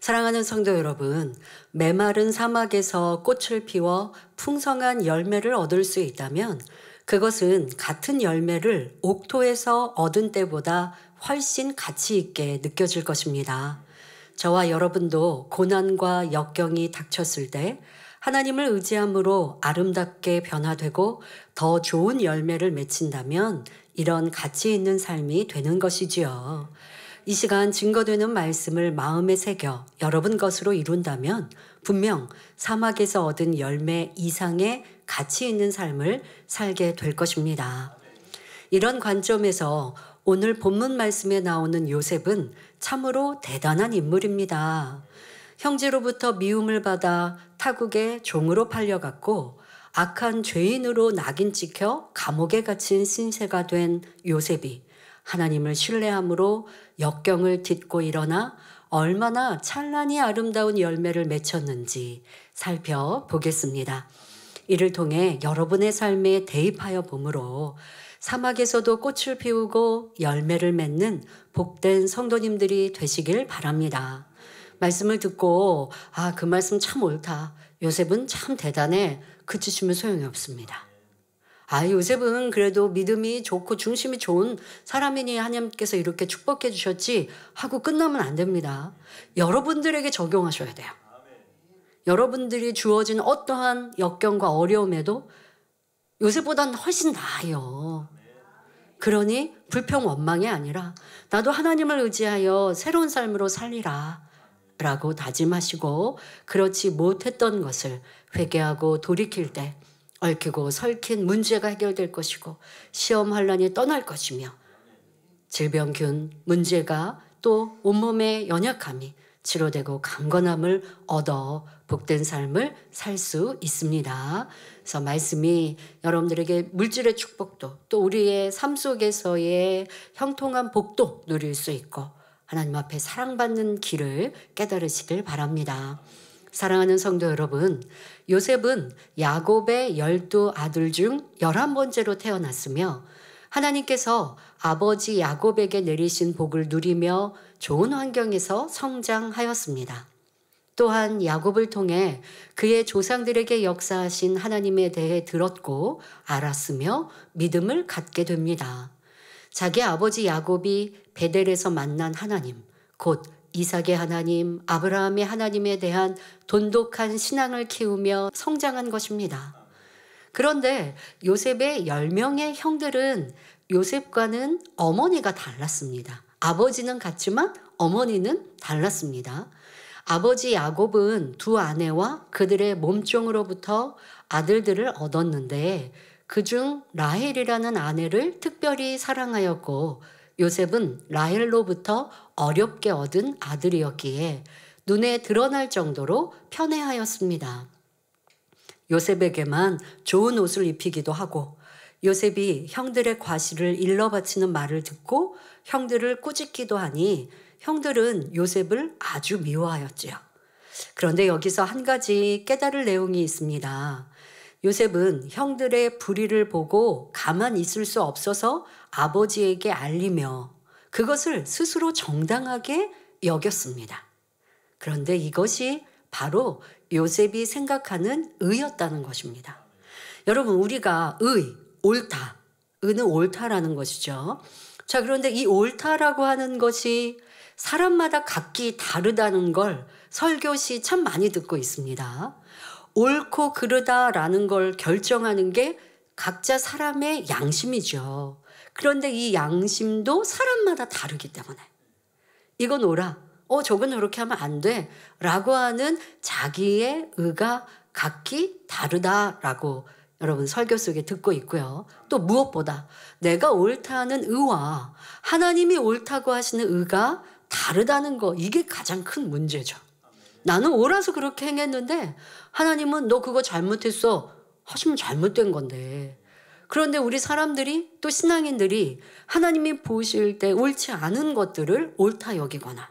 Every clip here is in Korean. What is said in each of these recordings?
사랑하는 성도 여러분, 메마른 사막에서 꽃을 피워 풍성한 열매를 얻을 수 있다면 그것은 같은 열매를 옥토에서 얻은 때보다 훨씬 가치 있게 느껴질 것입니다. 저와 여러분도 고난과 역경이 닥쳤을 때 하나님을 의지함으로 아름답게 변화되고 더 좋은 열매를 맺힌다면 이런 가치 있는 삶이 되는 것이지요. 이 시간 증거되는 말씀을 마음에 새겨 여러분 것으로 이룬다면 분명 사막에서 얻은 열매 이상의 가치 있는 삶을 살게 될 것입니다. 이런 관점에서 오늘 본문 말씀에 나오는 요셉은 참으로 대단한 인물입니다. 형제로부터 미움을 받아 타국의 종으로 팔려갔고 악한 죄인으로 낙인 찍혀 감옥에 갇힌 신세가 된 요셉이 하나님을 신뢰함으로 역경을 딛고 일어나 얼마나 찬란히 아름다운 열매를 맺혔는지 살펴보겠습니다. 이를 통해 여러분의 삶에 대입하여 보므로 사막에서도 꽃을 피우고 열매를 맺는 복된 성도님들이 되시길 바랍니다. 말씀을 듣고 그 말씀 참 옳다. 요셉은 참 대단해. 그치시면 소용이 없습니다. 요셉은 그래도 믿음이 좋고 중심이 좋은 사람이니 하나님께서 이렇게 축복해 주셨지 하고 끝나면 안 됩니다. 여러분들에게 적용하셔야 돼요. 여러분들이 주어진 어떠한 역경과 어려움에도 요셉보다는 훨씬 나아요. 그러니 불평원망이 아니라 나도 하나님을 의지하여 새로운 삶으로 살리라 라고 다짐하시고 그렇지 못했던 것을 회개하고 돌이킬 때 얽히고 설킨 문제가 해결될 것이고 시험 환란이 떠날 것이며 질병균 문제가 또 온몸의 연약함이 치료되고 강건함을 얻어 복된 삶을 살 수 있습니다. 그래서 말씀이 여러분들에게 물질의 축복도 또 우리의 삶 속에서의 형통한 복도 누릴 수 있고 하나님 앞에 사랑받는 길을 깨달으시길 바랍니다. 사랑하는 성도 여러분, 요셉은 야곱의 12 아들 중 11번째로 태어났으며 하나님께서 아버지 야곱에게 내리신 복을 누리며 좋은 환경에서 성장하였습니다. 또한 야곱을 통해 그의 조상들에게 역사하신 하나님에 대해 들었고 알았으며 믿음을 갖게 됩니다. 자기 아버지 야곱이 베델에서 만난 하나님, 곧 이삭의 하나님, 아브라함의 하나님에 대한 돈독한 신앙을 키우며 성장한 것입니다. 그런데 요셉의 10명의 형들은 요셉과는 어머니가 달랐습니다. 아버지는 같지만 어머니는 달랐습니다. 아버지 야곱은 두 아내와 그들의 몸종으로부터 아들들을 얻었는데 그중 라헬이라는 아내를 특별히 사랑하였고 요셉은 라헬로부터 어렵게 얻은 아들이었기에 눈에 드러날 정도로 편애하였습니다. 요셉에게만 좋은 옷을 입히기도 하고 요셉이 형들의 과실을 일러 바치는 말을 듣고 형들을 꾸짖기도 하니 형들은 요셉을 아주 미워하였지요. 그런데 여기서 한 가지 깨달을 내용이 있습니다. 요셉은 형들의 불의를 보고 가만히 있을 수 없어서 아버지에게 알리며 그것을 스스로 정당하게 여겼습니다. 그런데 이것이 바로 요셉이 생각하는 의였다는 것입니다. 여러분, 우리가 의, 옳다, 의는 옳다라는 것이죠. 자, 그런데 이 옳다라고 하는 것이 사람마다 각기 다르다는 걸 설교시 참 많이 듣고 있습니다. 옳고 그르다라는 걸 결정하는 게 각자 사람의 양심이죠. 그런데 이 양심도 사람마다 다르기 때문에 이건 옳아, 저건 저렇게 하면 안 돼 라고 하는 자기의 의가 각기 다르다라고 여러분 설교 속에 듣고 있고요. 또 무엇보다 내가 옳다는 의와 하나님이 옳다고 하시는 의가 다르다는 거, 이게 가장 큰 문제죠. 나는 옳아서 그렇게 행했는데 하나님은 너 그거 잘못했어 하시면 잘못된 건데, 그런데 우리 사람들이 또 신앙인들이 하나님이 보실 때 옳지 않은 것들을 옳다 여기거나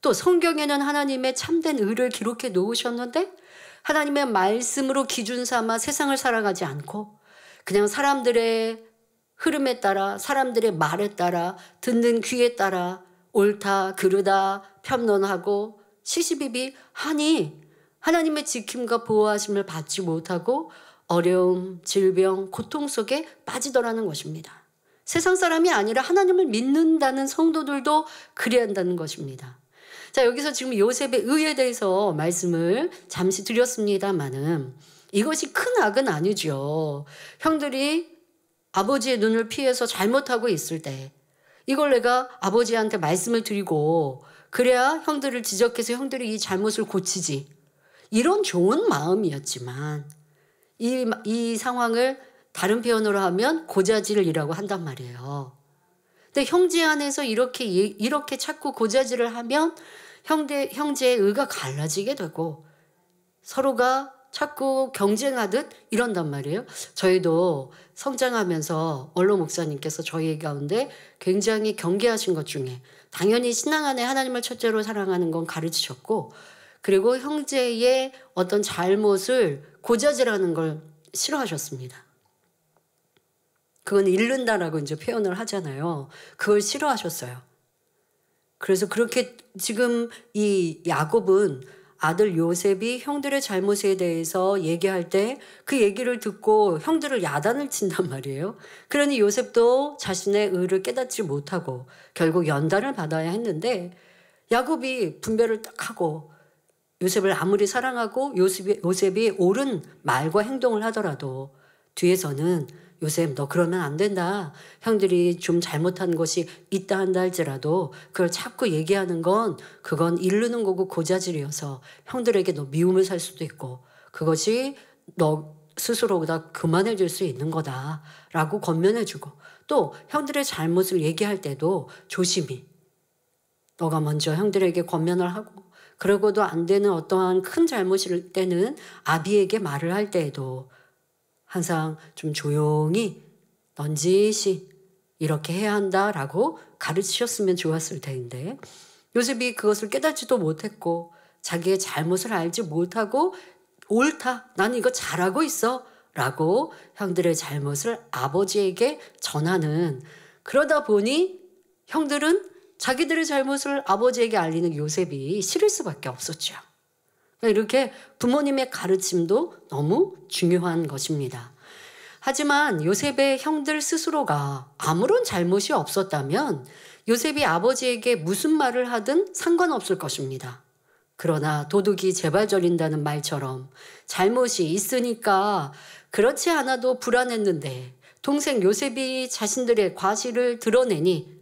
또 성경에는 하나님의 참된 의를 기록해 놓으셨는데 하나님의 말씀으로 기준 삼아 세상을 살아가지 않고 그냥 사람들의 흐름에 따라 사람들의 말에 따라 듣는 귀에 따라 옳다 그르다 편론하고 시시비비 하니 하나님의 지킴과 보호하심을 받지 못하고 어려움, 질병, 고통 속에 빠지더라는 것입니다. 세상 사람이 아니라 하나님을 믿는다는 성도들도 그래야 한다는 것입니다. 자, 여기서 지금 요셉의 의에 대해서 말씀을 잠시 드렸습니다마는 이것이 큰 악은 아니죠. 형들이 아버지의 눈을 피해서 잘못하고 있을 때 이걸 내가 아버지한테 말씀을 드리고 그래야 형들을 지적해서 형들이 이 잘못을 고치지. 이런 좋은 마음이었지만 이 상황을 다른 표현으로 하면 고자질이라고 한단 말이에요. 근데 형제 안에서 이렇게 자꾸 고자질을 하면 형제의 의가 갈라지게 되고 서로가 자꾸 경쟁하듯 이런단 말이에요. 저희도 성장하면서 원로 목사님께서 저희 가운데 굉장히 경계하신 것 중에 당연히 신앙 안에 하나님을 첫째로 사랑하는 건 가르치셨고 그리고 형제의 어떤 잘못을 고자질하는 걸 싫어하셨습니다. 그건 잃는다라고 이제 표현을 하잖아요. 그걸 싫어하셨어요. 그래서 그렇게 지금 이 야곱은 아들 요셉이 형들의 잘못에 대해서 얘기할 때 그 얘기를 듣고 형들을 야단을 친단 말이에요. 그러니 요셉도 자신의 의를 깨닫지 못하고 결국 연단을 받아야 했는데 야곱이 분별을 딱 하고 요셉을 아무리 사랑하고 요셉이 옳은 말과 행동을 하더라도 뒤에서는 요셉 너 그러면 안 된다. 형들이 좀 잘못한 것이 있다 한다 할지라도 그걸 자꾸 얘기하는 건 그건 이르는 거고 고자질이어서 형들에게 너 미움을 살 수도 있고 그것이 너 스스로보다 그만해질 수 있는 거다라고 권면해주고 또 형들의 잘못을 얘기할 때도 조심히 너가 먼저 형들에게 권면을 하고 그러고도 안 되는 어떠한 큰 잘못일 때는 아비에게 말을 할 때에도 항상 좀 조용히 넌지시 이렇게 해야 한다라고 가르치셨으면 좋았을 텐데 요셉이 그것을 깨닫지도 못했고 자기의 잘못을 알지 못하고 옳다 난 이거 잘하고 있어 라고 형들의 잘못을 아버지에게 전하는 그러다 보니 형들은 자기들의 잘못을 아버지에게 알리는 요셉이 싫을 수밖에 없었죠. 이렇게 부모님의 가르침도 너무 중요한 것입니다. 하지만 요셉의 형들 스스로가 아무런 잘못이 없었다면 요셉이 아버지에게 무슨 말을 하든 상관없을 것입니다. 그러나 도둑이 재발 저린다는 말처럼 잘못이 있으니까 그렇지 않아도 불안했는데 동생 요셉이 자신들의 과실을 드러내니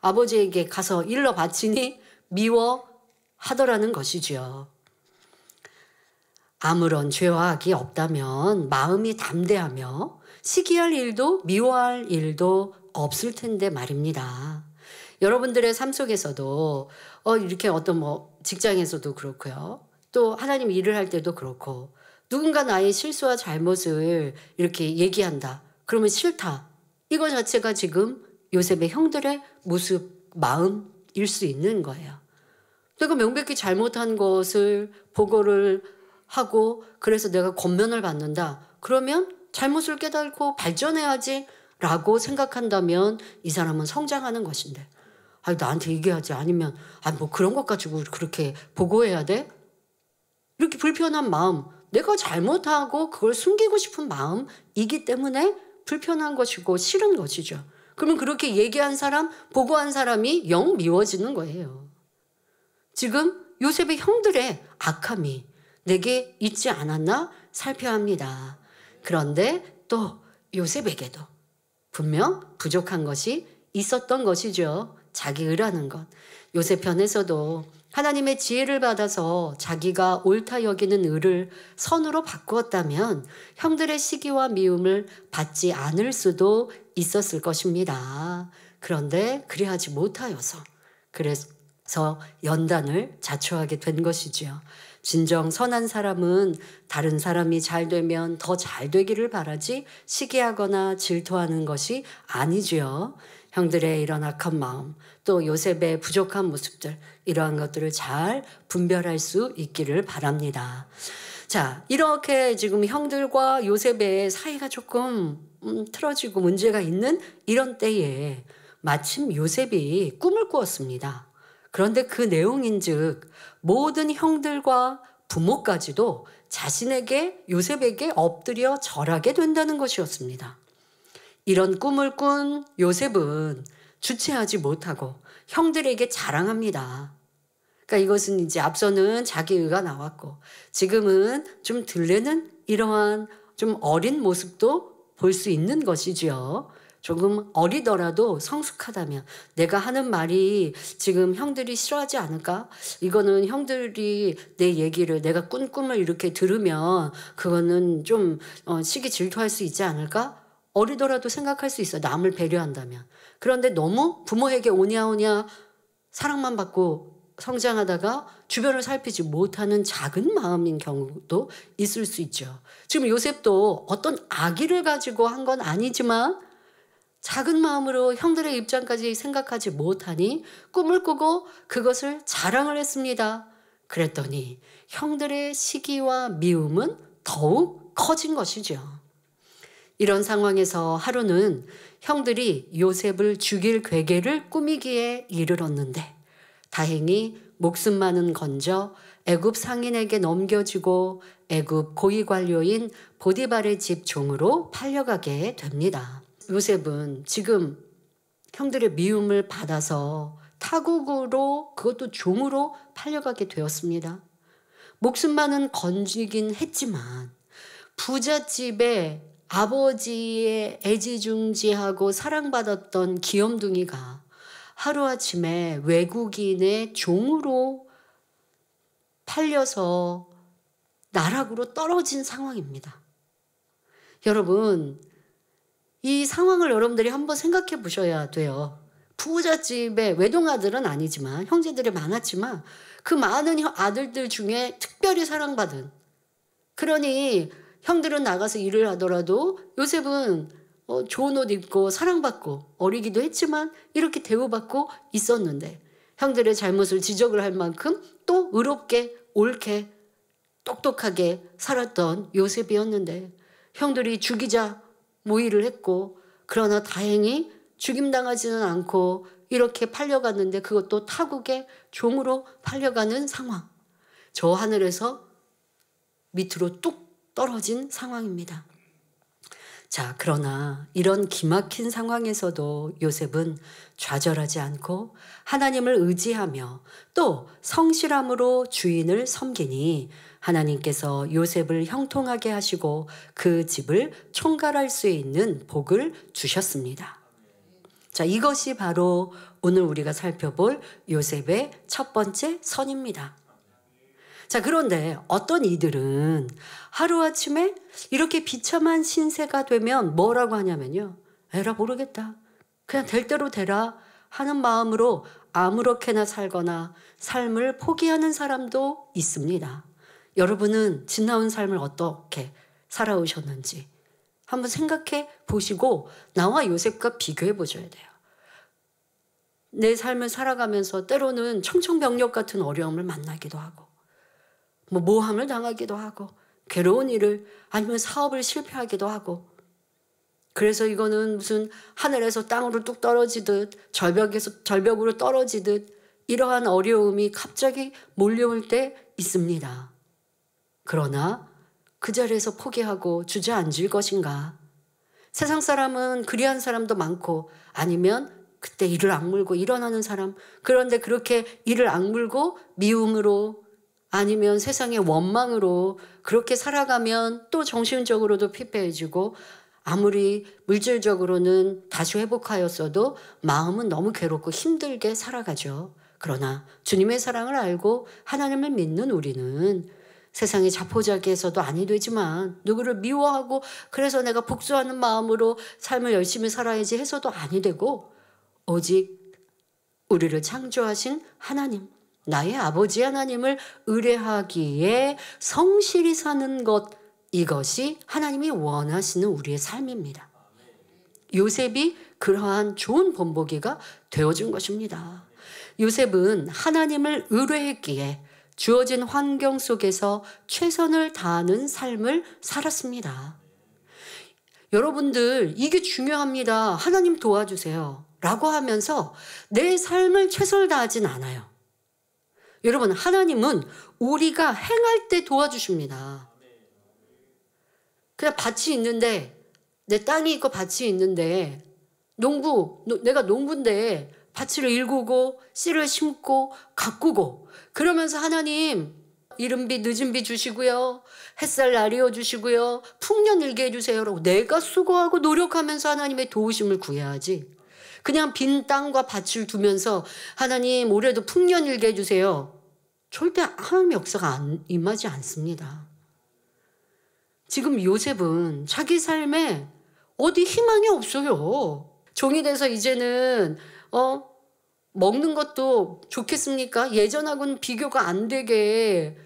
아버지에게 가서 일러 바치니 미워하더라는 것이지요. 아무런 죄와 악이 없다면 마음이 담대하며 시기할 일도 미워할 일도 없을 텐데 말입니다. 여러분들의 삶 속에서도 이렇게 어떤 직장에서도 그렇고요. 또 하나님 일을 할 때도 그렇고 누군가 나의 실수와 잘못을 이렇게 얘기한다. 그러면 싫다. 이거 자체가 지금 요셉의 형들의 모습, 마음일 수 있는 거예요. 내가 명백히 잘못한 것을 보고를 하고 그래서 내가 권면을 받는다. 그러면 잘못을 깨닫고 발전해야지 라고 생각한다면 이 사람은 성장하는 것인데 나한테 얘기하지 아니면 뭐 그런 것 가지고 그렇게 보고해야 돼? 이렇게 불편한 마음 내가 잘못하고 그걸 숨기고 싶은 마음이기 때문에 불편한 것이고 싫은 것이죠. 그러면 그렇게 얘기한 사람, 보고한 사람이 영 미워지는 거예요. 지금 요셉의 형들의 악함이 내게 있지 않았나 살펴야 합니다. 그런데 또 요셉에게도 분명 부족한 것이 있었던 것이죠. 자기 의라는 것. 요셉 편에서도 하나님의 지혜를 받아서 자기가 옳다 여기는 의를 선으로 바꾸었다면 형들의 시기와 미움을 받지 않을 수도 있었을 것입니다. 그런데 그리하지 못하여서 그래서 연단을 자초하게 된 것이지요. 진정 선한 사람은 다른 사람이 잘 되면 더 잘 되기를 바라지 시기하거나 질투하는 것이 아니지요. 형들의 이런 악한 마음, 또 요셉의 부족한 모습들, 이러한 것들을 잘 분별할 수 있기를 바랍니다. 자, 이렇게 지금 형들과 요셉의 사이가 조금 틀어지고 문제가 있는 이런 때에 마침 요셉이 꿈을 꾸었습니다. 그런데 그 내용인즉 모든 형들과 부모까지도 자신에게 요셉에게 엎드려 절하게 된다는 것이었습니다. 이런 꿈을 꾼 요셉은 주체하지 못하고 형들에게 자랑합니다. 그러니까 이것은 이제 앞서는 자기의가 나왔고 지금은 좀 들레는 이러한 좀 어린 모습도 볼 수 있는 것이지요. 조금 어리더라도 성숙하다면 내가 하는 말이 지금 형들이 싫어하지 않을까? 이거는 형들이 내 얘기를 내가 꾼 꿈을 이렇게 들으면 그거는 좀 시기 질투할 수 있지 않을까? 어리더라도 생각할 수 있어. 남을 배려한다면. 그런데 너무 부모에게 오냐오냐 사랑만 받고 성장하다가 주변을 살피지 못하는 작은 마음인 경우도 있을 수 있죠. 지금 요셉도 어떤 악의를 가지고 한 건 아니지만 작은 마음으로 형들의 입장까지 생각하지 못하니 꿈을 꾸고 그것을 자랑을 했습니다. 그랬더니 형들의 시기와 미움은 더욱 커진 것이죠. 이런 상황에서 하루는 형들이 요셉을 죽일 괴계를 꾸미기에 이르렀는데 다행히 목숨만은 건져 애굽 상인에게 넘겨주고 애굽 고위 관료인 보디발의 집 종으로 팔려가게 됩니다. 요셉은 지금 형들의 미움을 받아서 타국으로 그것도 종으로 팔려가게 되었습니다. 목숨만은 건지긴 했지만 부잣집에 아버지의 애지중지하고 사랑받았던 귀염둥이가 하루아침에 외국인의 종으로 팔려서 나락으로 떨어진 상황입니다. 여러분, 이 상황을 여러분들이 한번 생각해 보셔야 돼요. 부잣집의 외동아들은 아니지만 형제들이 많았지만 그 많은 아들들 중에 특별히 사랑받은, 그러니 형들은 나가서 일을 하더라도 요셉은 좋은 옷 입고 사랑받고 어리기도 했지만 이렇게 대우받고 있었는데 형들의 잘못을 지적을 할 만큼 또 의롭게 옳게 똑똑하게 살았던 요셉이었는데 형들이 죽이자 모의를 했고 그러나 다행히 죽임당하지는 않고 이렇게 팔려갔는데 그것도 타국의 종으로 팔려가는 상황. 저 하늘에서 밑으로 뚝 떨어진 상황입니다. 자, 그러나 이런 기막힌 상황에서도 요셉은 좌절하지 않고 하나님을 의지하며 또 성실함으로 주인을 섬기니 하나님께서 요셉을 형통하게 하시고 그 집을 총괄할 수 있는 복을 주셨습니다. 자, 이것이 바로 오늘 우리가 살펴볼 요셉의 첫 번째 선입니다. 자, 그런데 어떤 이들은 하루아침에 이렇게 비참한 신세가 되면 뭐라고 하냐면요. 에라 모르겠다. 그냥 될 대로 되라 하는 마음으로 아무렇게나 살거나 삶을 포기하는 사람도 있습니다. 여러분은 지나온 삶을 어떻게 살아오셨는지 한번 생각해 보시고 나와 요셉과 비교해 보셔야 돼요. 내 삶을 살아가면서 때로는 청천벽력 같은 어려움을 만나기도 하고 모함을 당하기도 하고 괴로운 일을 아니면 사업을 실패하기도 하고 그래서 이거는 무슨 하늘에서 땅으로 뚝 떨어지듯 절벽으로 떨어지듯 이러한 어려움이 갑자기 몰려올 때 있습니다. 그러나 그 자리에서 포기하고 주저앉을 것인가? 세상 사람은 그리한 사람도 많고 아니면 그때 이를 악물고 일어나는 사람, 그런데 그렇게 이를 악물고 미움으로 아니면 세상의 원망으로 그렇게 살아가면 또 정신적으로도 피폐해지고 아무리 물질적으로는 다시 회복하였어도 마음은 너무 괴롭고 힘들게 살아가죠. 그러나 주님의 사랑을 알고 하나님을 믿는 우리는 세상의 자포자기에서도 아니 되지만 누구를 미워하고 그래서 내가 복수하는 마음으로 삶을 열심히 살아야지 해서도 아니 되고 오직 우리를 창조하신 하나님, 나의 아버지 하나님을 의뢰하기에 성실히 사는 것, 이것이 하나님이 원하시는 우리의 삶입니다. 요셉이 그러한 좋은 본보기가 되어준 것입니다. 요셉은 하나님을 의뢰했기에 주어진 환경 속에서 최선을 다하는 삶을 살았습니다. 여러분들 이게 중요합니다. 하나님 도와주세요 라고 하면서 내 삶을 최선을 다하진 않아요. 여러분, 하나님은 우리가 행할 때 도와주십니다. 그냥 밭이 있는데, 내 땅이 있고 밭이 있는데, 내가 농부인데 밭을 일구고 씨를 심고 가꾸고, 그러면서 하나님 이른비 늦은비 주시고요, 햇살 나리워 주시고요, 풍년 일게 해주세요 라고 내가 수고하고 노력하면서 하나님의 도우심을 구해야지, 그냥 빈 땅과 밭을 두면서 하나님 올해도 풍년 일게 해주세요, 절대 하나님의 역사가 임하지 않습니다. 지금 요셉은 자기 삶에 어디 희망이 없어요. 종이 돼서 이제는 먹는 것도 좋겠습니까? 예전하고는 비교가 안 되게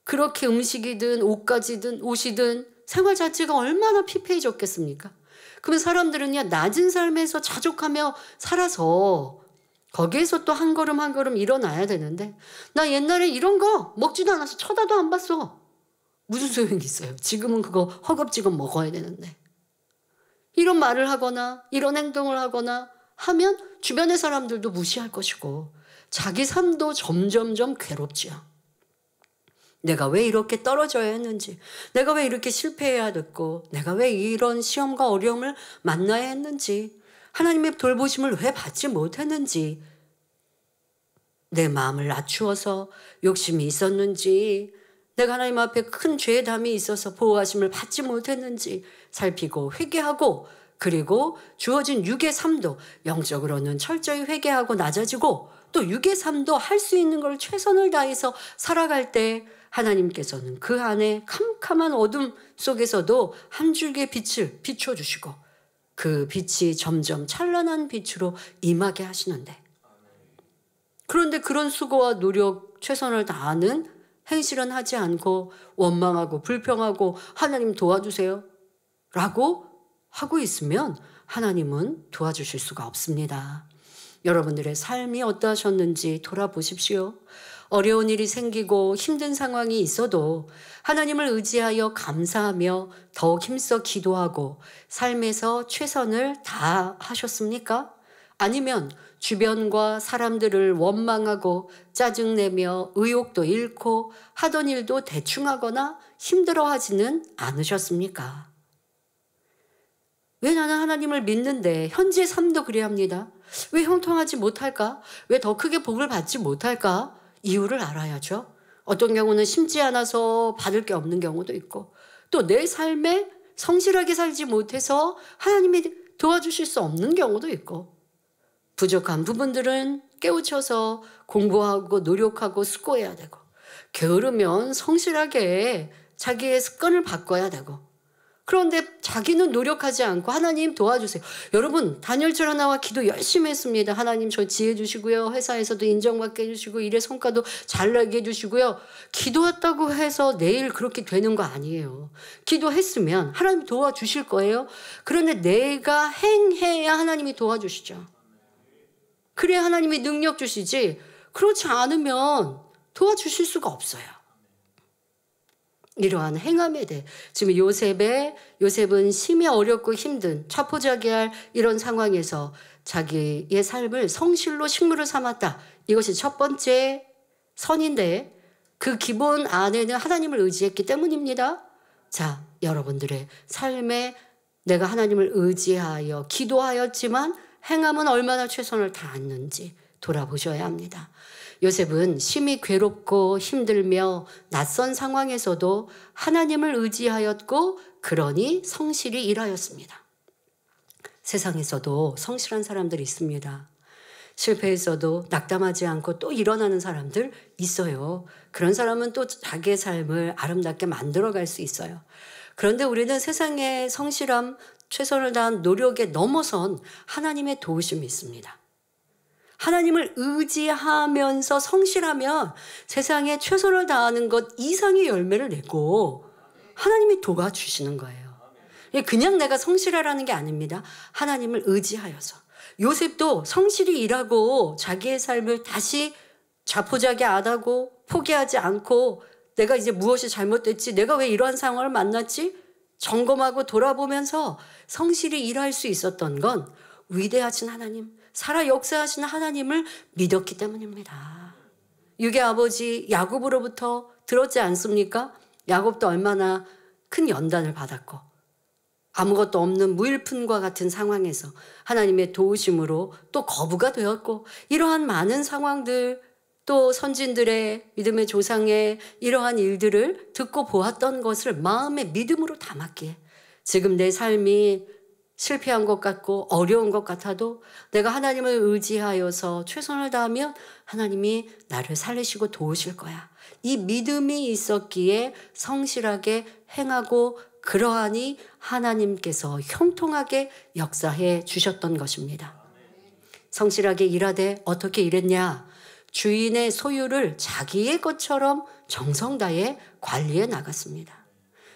그렇게 음식이든 옷이든 생활 자체가 얼마나 피폐해졌겠습니까? 그러면 사람들은요, 낮은 삶에서 자족하며 살아서 거기에서 또 한 걸음 한 걸음 일어나야 되는데, 나 옛날에 이런 거 먹지도 않아서 쳐다도 안 봤어. 무슨 소용이 있어요? 지금은 그거 허겁지겁 먹어야 되는데. 이런 말을 하거나 이런 행동을 하거나 하면 주변의 사람들도 무시할 것이고 자기 삶도 점점점 괴롭지요. 내가 왜 이렇게 떨어져야 했는지, 내가 왜 이렇게 실패해야 됐고, 내가 왜 이런 시험과 어려움을 만나야 했는지, 하나님의 돌보심을 왜 받지 못했는지, 내 마음을 낮추어서 욕심이 있었는지, 내가 하나님 앞에 큰 죄의 담이 있어서 보호하심을 받지 못했는지 살피고 회개하고, 그리고 주어진 육의 삶도 영적으로는 철저히 회개하고 낮아지고, 또 육의 삶도 할 수 있는 걸 최선을 다해서 살아갈 때 하나님께서는 그 안에 캄캄한 어둠 속에서도 한 줄기의 빛을 비춰주시고 그 빛이 점점 찬란한 빛으로 임하게 하시는데, 그런데 그런 수고와 노력, 최선을 다하는 행실은 하지 않고 원망하고 불평하고 하나님 도와주세요 라고 하고 있으면 하나님은 도와주실 수가 없습니다. 여러분들의 삶이 어떠하셨는지 돌아보십시오. 어려운 일이 생기고 힘든 상황이 있어도 하나님을 의지하여 감사하며 더욱 힘써 기도하고 삶에서 최선을 다하셨습니까? 아니면 주변과 사람들을 원망하고 짜증내며 의욕도 잃고 하던 일도 대충 하거나 힘들어하지는 않으셨습니까? 왜 나는 하나님을 믿는데 현재 삶도 그래야 합니다. 왜 형통하지 못할까? 왜 더 크게 복을 받지 못할까? 이유를 알아야죠. 어떤 경우는 심지 않아서 받을 게 없는 경우도 있고, 또 내 삶에 성실하게 살지 못해서 하나님이 도와주실 수 없는 경우도 있고, 부족한 부분들은 깨우쳐서 공부하고 노력하고 수고해야 되고, 게으르면 성실하게 자기의 습관을 바꿔야 되고, 그런데 자기는 노력하지 않고 하나님 도와주세요. 여러분, 다니엘처럼 나와 기도 열심히 했습니다. 하나님 저 지혜 주시고요. 회사에서도 인정받게 해주시고 일의 성과도 잘 나게 해주시고요. 기도했다고 해서 내일 그렇게 되는 거 아니에요. 기도했으면 하나님 도와주실 거예요. 그런데 내가 행해야 하나님이 도와주시죠. 그래야 하나님이 능력 주시지, 그렇지 않으면 도와주실 수가 없어요. 이러한 행함에 대해 지금 요셉은 심히 어렵고 힘든 차포자기할 이런 상황에서 자기의 삶을 성실로 식물을 삼았다. 이것이 첫 번째 선인데 그 기본 안에는 하나님을 의지했기 때문입니다. 자, 여러분들의 삶에 내가 하나님을 의지하여 기도하였지만 행함은 얼마나 최선을 다했는지 돌아보셔야 합니다. 요셉은 심히 괴롭고 힘들며 낯선 상황에서도 하나님을 의지하였고 그러니 성실히 일하였습니다. 세상에서도 성실한 사람들이 있습니다. 실패했어도 낙담하지 않고 또 일어나는 사람들 있어요. 그런 사람은 또 자기의 삶을 아름답게 만들어갈 수 있어요. 그런데 우리는 세상의 성실함, 최선을 다한 노력에 넘어선 하나님의 도우심이 있습니다. 하나님을 의지하면서 성실하면 세상에 최선을 다하는 것 이상의 열매를 내고 하나님이 도와주시는 거예요. 그냥 내가 성실하라는 게 아닙니다. 하나님을 의지하여서. 요셉도 성실히 일하고 자기의 삶을 다시 자포자기 안 하고 포기하지 않고 내가 이제 무엇이 잘못됐지, 내가 왜 이러한 상황을 만났지 점검하고 돌아보면서 성실히 일할 수 있었던 건 위대하신 하나님, 살아 역사하시는 하나님을 믿었기 때문입니다. 육의 아버지 야곱으로부터 들었지 않습니까? 야곱도 얼마나 큰 연단을 받았고 아무것도 없는 무일푼과 같은 상황에서 하나님의 도우심으로 또 거부가 되었고 이러한 많은 상황들 또 선진들의 믿음의 조상의 이러한 일들을 듣고 보았던 것을 마음의 믿음으로 담았기에 지금 내 삶이 실패한 것 같고 어려운 것 같아도 내가 하나님을 의지하여서 최선을 다하면 하나님이 나를 살리시고 도우실 거야. 이 믿음이 있었기에 성실하게 행하고 그러하니 하나님께서 형통하게 역사해 주셨던 것입니다. 성실하게 일하되 어떻게 일했냐? 주인의 소유를 자기의 것처럼 정성 다해 관리해 나갔습니다.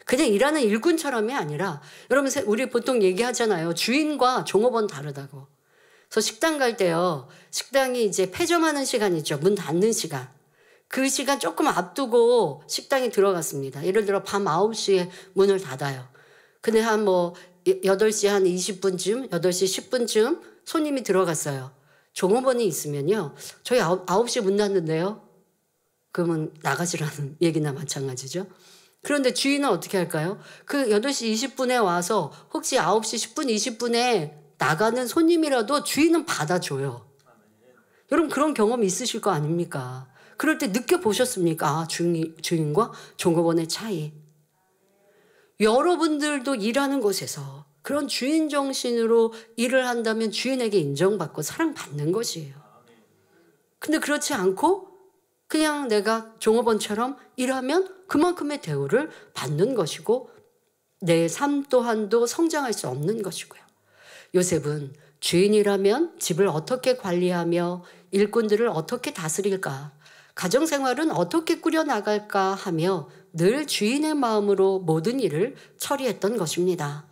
그냥 일하는 일꾼처럼이 아니라 여러분 우리 보통 얘기하잖아요. 주인과 종업원 다르다고. 그래서 식당 갈 때요. 식당이 이제 폐점하는 시간 있죠. 문 닫는 시간. 그 시간 조금 앞두고 식당에 들어갔습니다. 예를 들어 밤 9시에 문을 닫아요. 근데 한 8시 한 20분쯤, 8시 10분쯤 손님이 들어갔어요. 종업원이 있으면요. 저희 9시에 문 닫는데요. 그러면 나가시라는 얘기나 마찬가지죠. 그런데 주인은 어떻게 할까요? 그 8시 20분에 와서 혹시 9시 10분, 20분에 나가는 손님이라도 주인은 받아줘요. 여러분 그런 경험 있으실 거 아닙니까? 그럴 때 느껴보셨습니까? 아, 주인과 종업원의 차이. 여러분들도 일하는 곳에서 그런 주인 정신으로 일을 한다면 주인에게 인정받고 사랑받는 것이에요. 근데 그렇지 않고 그냥 내가 종업원처럼 일하면 그만큼의 대우를 받는 것이고 내 삶 또한도 성장할 수 없는 것이고요. 요셉은 주인이라면 집을 어떻게 관리하며 일꾼들을 어떻게 다스릴까, 가정생활은 어떻게 꾸려나갈까 하며 늘 주인의 마음으로 모든 일을 처리했던 것입니다.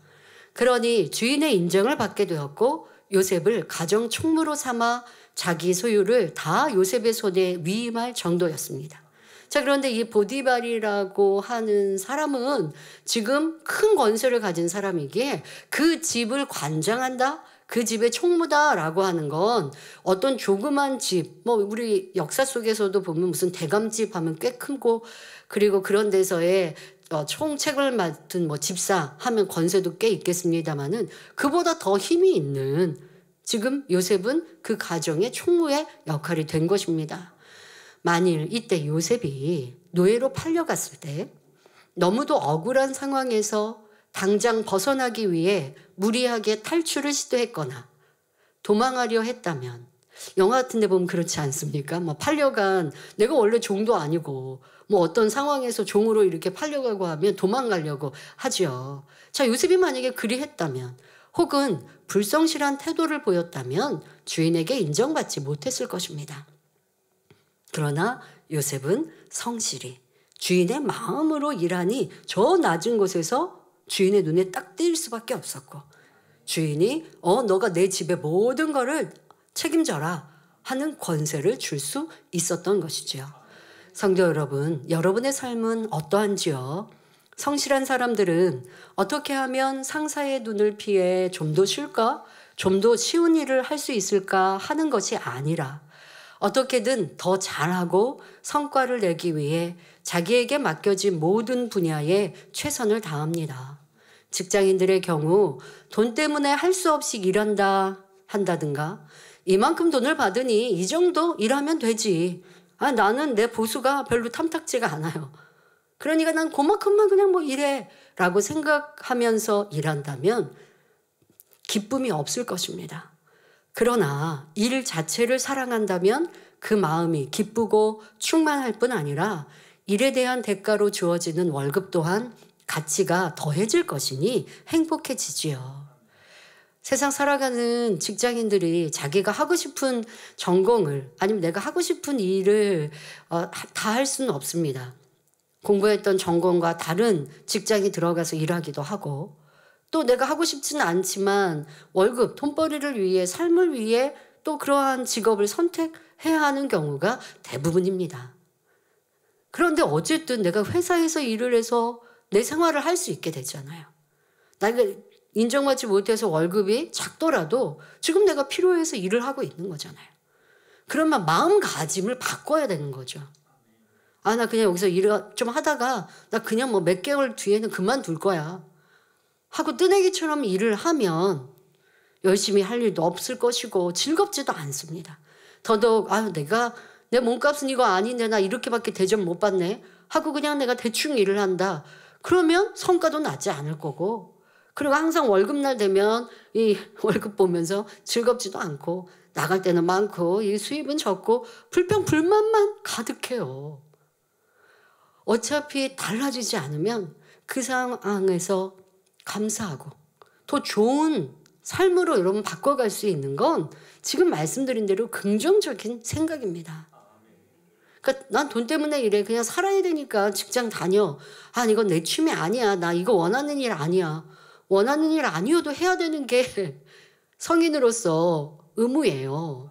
그러니 주인의 인정을 받게 되었고 요셉을 가정 총무로 삼아 자기 소유를 다 요셉의 손에 위임할 정도였습니다. 자, 그런데 이 보디발이라고 하는 사람은 지금 큰 권세를 가진 사람이기에 그 집을 관장한다? 그 집의 총무다라고 하는 건 어떤 조그만 집, 우리 역사 속에서도 보면 무슨 대감집 하면 꽤 크고 그리고 그런 데서의 총책을 맡은 집사 하면 권세도 꽤 있겠습니다만은 그보다 더 힘이 있는 지금 요셉은 그 가정의 총무의 역할이 된 것입니다. 만일 이때 요셉이 노예로 팔려갔을 때 너무도 억울한 상황에서 당장 벗어나기 위해 무리하게 탈출을 시도했거나 도망하려 했다면 영화 같은 데 보면 그렇지 않습니까? 팔려간 내가 원래 종도 아니고 어떤 상황에서 종으로 이렇게 팔려가고 하면 도망가려고 하죠. 자, 요셉이 만약에 그리 했다면 혹은 불성실한 태도를 보였다면 주인에게 인정받지 못했을 것입니다. 그러나 요셉은 성실히 주인의 마음으로 일하니 저 낮은 곳에서 주인의 눈에 딱 띌 수밖에 없었고 주인이 너가 내 집의 모든 거를 책임져라 하는 권세를 줄 수 있었던 것이지요. 성도 여러분, 여러분의 삶은 어떠한지요? 성실한 사람들은 어떻게 하면 상사의 눈을 피해 좀 더 쉴까? 좀 더 쉬운 일을 할 수 있을까 하는 것이 아니라 어떻게든 더 잘하고 성과를 내기 위해 자기에게 맡겨진 모든 분야에 최선을 다합니다. 직장인들의 경우 돈 때문에 할 수 없이 한다든가 이만큼 돈을 받으니 이 정도 일하면 되지. 나는 내 보수가 별로 탐탁지가 않아요. 그러니까 난 그만큼만 그냥 일해 라고 생각하면서 일한다면 기쁨이 없을 것입니다. 그러나 일 자체를 사랑한다면 그 마음이 기쁘고 충만할 뿐 아니라 일에 대한 대가로 주어지는 월급 또한 가치가 더해질 것이니 행복해지지요. 세상 살아가는 직장인들이 자기가 하고 싶은 전공을 아니면 내가 하고 싶은 일을 다 할 수는 없습니다. 공부했던 전공과 다른 직장에 들어가서 일하기도 하고 또 내가 하고 싶지는 않지만 월급, 돈벌이를 위해 삶을 위해 또 그러한 직업을 선택해야 하는 경우가 대부분입니다. 그런데 어쨌든 내가 회사에서 일을 해서 내 생활을 할 수 있게 되잖아요. 내가 인정받지 못해서 월급이 작더라도 지금 내가 필요해서 일을 하고 있는 거잖아요. 그러면 마음가짐을 바꿔야 되는 거죠. 아, 나 그냥 여기서 일 좀 하다가 나 그냥 뭐 몇 개월 뒤에는 그만둘 거야 하고 뜨내기처럼 일을 하면 열심히 할 일도 없을 것이고 즐겁지도 않습니다. 더더욱 아유, 내 몸값은 이거 아닌데 나 이렇게밖에 대접 못 받네 하고 그냥 내가 대충 일을 한다. 그러면 성과도 나지 않을 거고, 그리고 항상 월급날 되면 이 월급 보면서 즐겁지도 않고 나갈 때는 많고 이 수입은 적고 불평불만만 가득해요. 어차피 달라지지 않으면 그 상황에서 감사하고 더 좋은 삶으로 여러분 바꿔갈 수 있는 건 지금 말씀드린 대로 긍정적인 생각입니다. 그러니까 난 돈 때문에 이래. 그냥 살아야 되니까 직장 다녀. 아, 이건 내 취미 아니야. 나 이거 원하는 일 아니야. 원하는 일 아니어도 해야 되는 게 성인으로서 의무예요.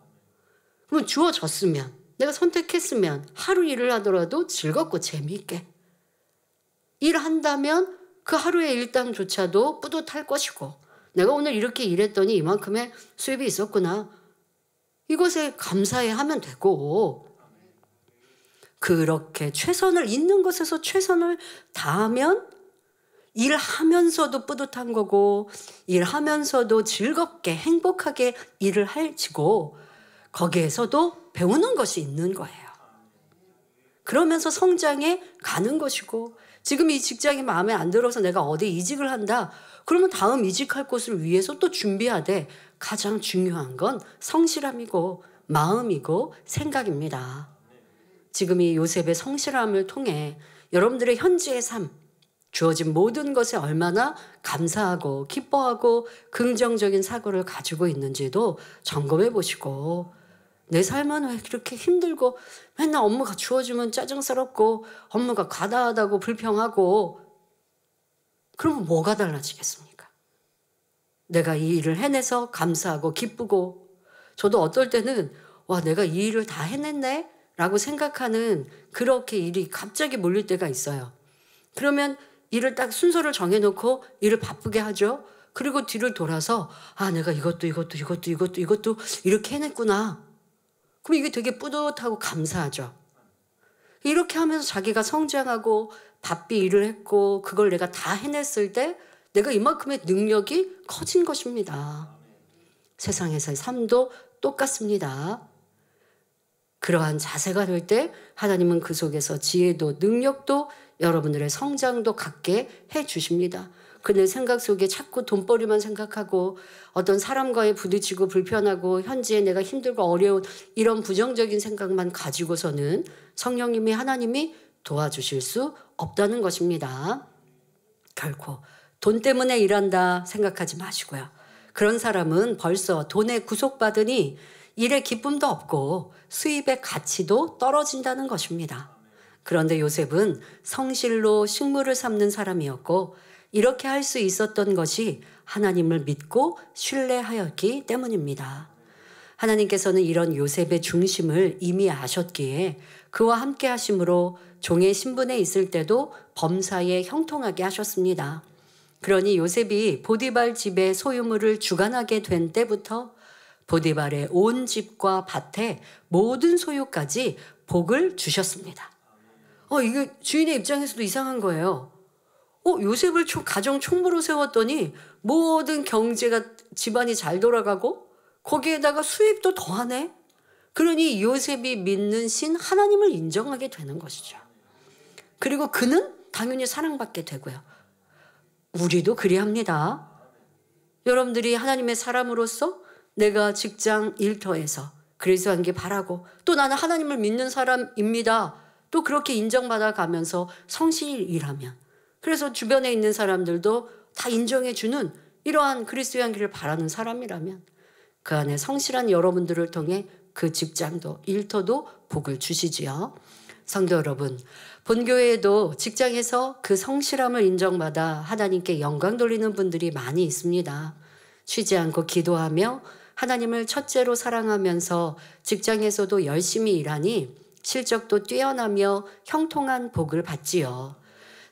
그럼 주어졌으면, 내가 선택했으면 하루 일을 하더라도 즐겁고 재미있게 일한다면 그 하루의 일당조차도 뿌듯할 것이고, 내가 오늘 이렇게 일했더니 이만큼의 수입이 있었구나. 이것에 감사해 하면 되고, 그렇게 최선을 있는 것에서 최선을 다하면 일하면서도 뿌듯한 거고, 일하면서도 즐겁게 행복하게 일을 할지고, 거기에서도 배우는 것이 있는 거예요. 그러면서 성장해 가는 것이고, 지금 이 직장이 마음에 안 들어서 내가 어디 이직을 한다. 그러면 다음 이직할 곳을 위해서 또 준비하되 가장 중요한 건 성실함이고 마음이고 생각입니다. 지금 이 요셉의 성실함을 통해 여러분들의 현재의 삶, 주어진 모든 것에 얼마나 감사하고 기뻐하고 긍정적인 사고를 가지고 있는지도 점검해 보시고, 내 삶은 왜 그렇게 힘들고 맨날 업무가 주어지면 짜증스럽고 업무가 과다하다고 불평하고, 그러면 뭐가 달라지겠습니까? 내가 이 일을 해내서 감사하고 기쁘고, 저도 어떨 때는 와, 내가 이 일을 다 해냈네 라고 생각하는 그렇게 일이 갑자기 몰릴 때가 있어요. 그러면 일을 딱 순서를 정해놓고 일을 바쁘게 하죠. 그리고 뒤를 돌아서 아, 내가 이것도 이렇게 해냈구나. 그럼 이게 되게 뿌듯하고 감사하죠. 이렇게 하면서 자기가 성장하고 바삐 일을 했고 그걸 내가 다 해냈을 때 내가 이만큼의 능력이 커진 것입니다. 세상에서의 삶도 똑같습니다. 그러한 자세가 될 때 하나님은 그 속에서 지혜도 능력도 여러분들의 성장도 갖게 해 주십니다. 그들 생각 속에 자꾸 돈벌이만 생각하고 어떤 사람과의 부딪히고 불편하고 현재에 내가 힘들고 어려운 이런 부정적인 생각만 가지고서는 성령님이 하나님이 도와주실 수 없다는 것입니다. 결코 돈 때문에 일한다 생각하지 마시고요. 그런 사람은 벌써 돈에 구속받으니 일의 기쁨도 없고 수입의 가치도 떨어진다는 것입니다. 그런데 요셉은 성실로 식물을 삶는 사람이었고 이렇게 할 수 있었던 것이 하나님을 믿고 신뢰하였기 때문입니다. 하나님께서는 이런 요셉의 중심을 이미 아셨기에 그와 함께 하심으로 종의 신분에 있을 때도 범사에 형통하게 하셨습니다. 그러니 요셉이 보디발 집의 소유물을 주관하게 된 때부터 보디발의 온 집과 밭의 모든 소유까지 복을 주셨습니다. 이게 주인의 입장에서도 이상한 거예요. 요셉을 가정 총무로 세웠더니 모든 경제가 집안이 잘 돌아가고 거기에다가 수입도 더하네. 그러니 요셉이 믿는 신 하나님을 인정하게 되는 것이죠. 그리고 그는 당연히 사랑받게 되고요. 우리도 그리합니다. 여러분들이 하나님의 사람으로서 내가 직장 일터에서 그리스도인께 바라고 또 나는 하나님을 믿는 사람입니다. 또 그렇게 인정받아 가면서 성실히 일하면, 그래서 주변에 있는 사람들도 다 인정해주는 이러한 그리스도의 길을 바라는 사람이라면 그 안에 성실한 여러분들을 통해 그 직장도 일터도 복을 주시지요. 성도 여러분, 본교회에도 직장에서 그 성실함을 인정받아 하나님께 영광 돌리는 분들이 많이 있습니다. 쉬지 않고 기도하며 하나님을 첫째로 사랑하면서 직장에서도 열심히 일하니 실적도 뛰어나며 형통한 복을 받지요.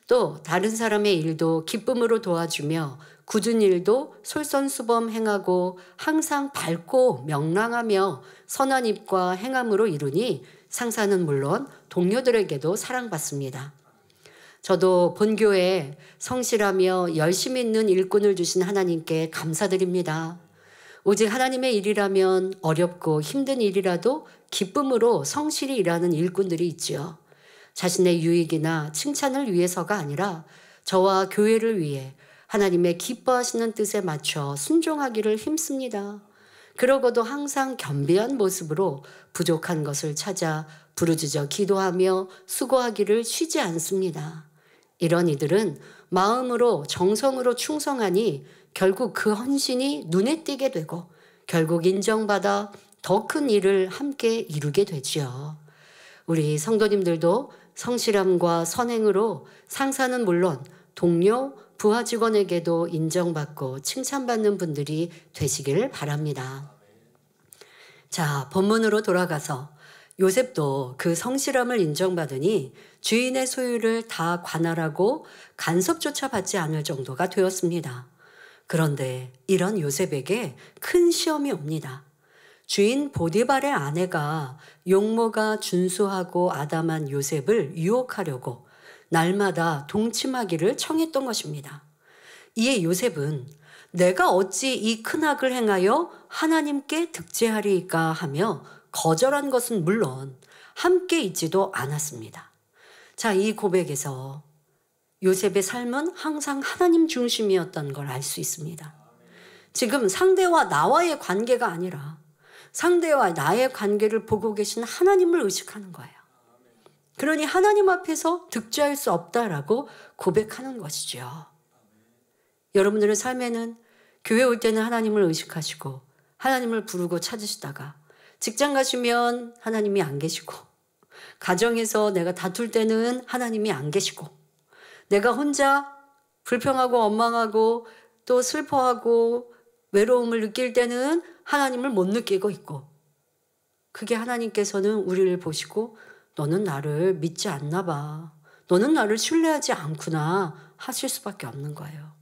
또 다른 사람의 일도 기쁨으로 도와주며 굳은 일도 솔선수범 행하고 항상 밝고 명랑하며 선한 입과 행함으로 이루니 상사는 물론 동료들에게도 사랑받습니다. 저도 본교에 성실하며 열심히 있는 일꾼을 주신 하나님께 감사드립니다. 오직 하나님의 일이라면 어렵고 힘든 일이라도 기쁨으로 성실히 일하는 일꾼들이 있지요. 자신의 유익이나 칭찬을 위해서가 아니라 저와 교회를 위해 하나님의 기뻐하시는 뜻에 맞춰 순종하기를 힘씁니다. 그러고도 항상 겸비한 모습으로 부족한 것을 찾아 부르짖어 기도하며 수고하기를 쉬지 않습니다. 이런 이들은 마음으로 정성으로 충성하니 결국 그 헌신이 눈에 띄게 되고 결국 인정받아 더 큰 일을 함께 이루게 되지요. 우리 성도님들도 성실함과 선행으로 상사는 물론 동료, 부하 직원에게도 인정받고 칭찬받는 분들이 되시길 바랍니다. 자, 본문으로 돌아가서 요셉도 그 성실함을 인정받으니 주인의 소유를 다 관할하고 간섭조차 받지 않을 정도가 되었습니다. 그런데 이런 요셉에게 큰 시험이 옵니다. 주인 보디발의 아내가 용모가 준수하고 아담한 요셉을 유혹하려고 날마다 동침하기를 청했던 것입니다. 이에 요셉은 내가 어찌 이 큰 악을 행하여 하나님께 득죄하리이까 하며 거절한 것은 물론 함께 있지도 않았습니다. 자, 이 고백에서 요셉의 삶은 항상 하나님 중심이었던 걸 알 수 있습니다. 지금 상대와 나와의 관계가 아니라 상대와 나의 관계를 보고 계신 하나님을 의식하는 거예요. 그러니 하나님 앞에서 득죄할 수 없다라고 고백하는 것이죠. 여러분들의 삶에는 교회 올 때는 하나님을 의식하시고 하나님을 부르고 찾으시다가 직장 가시면 하나님이 안 계시고 가정에서 내가 다툴 때는 하나님이 안 계시고 내가 혼자 불평하고 원망하고 또 슬퍼하고 외로움을 느낄 때는 하나님을 못 느끼고 있고 그게 하나님께서는 우리를 보시고 너는 나를 믿지 않나 봐. 너는 나를 신뢰하지 않구나 하실 수밖에 없는 거예요.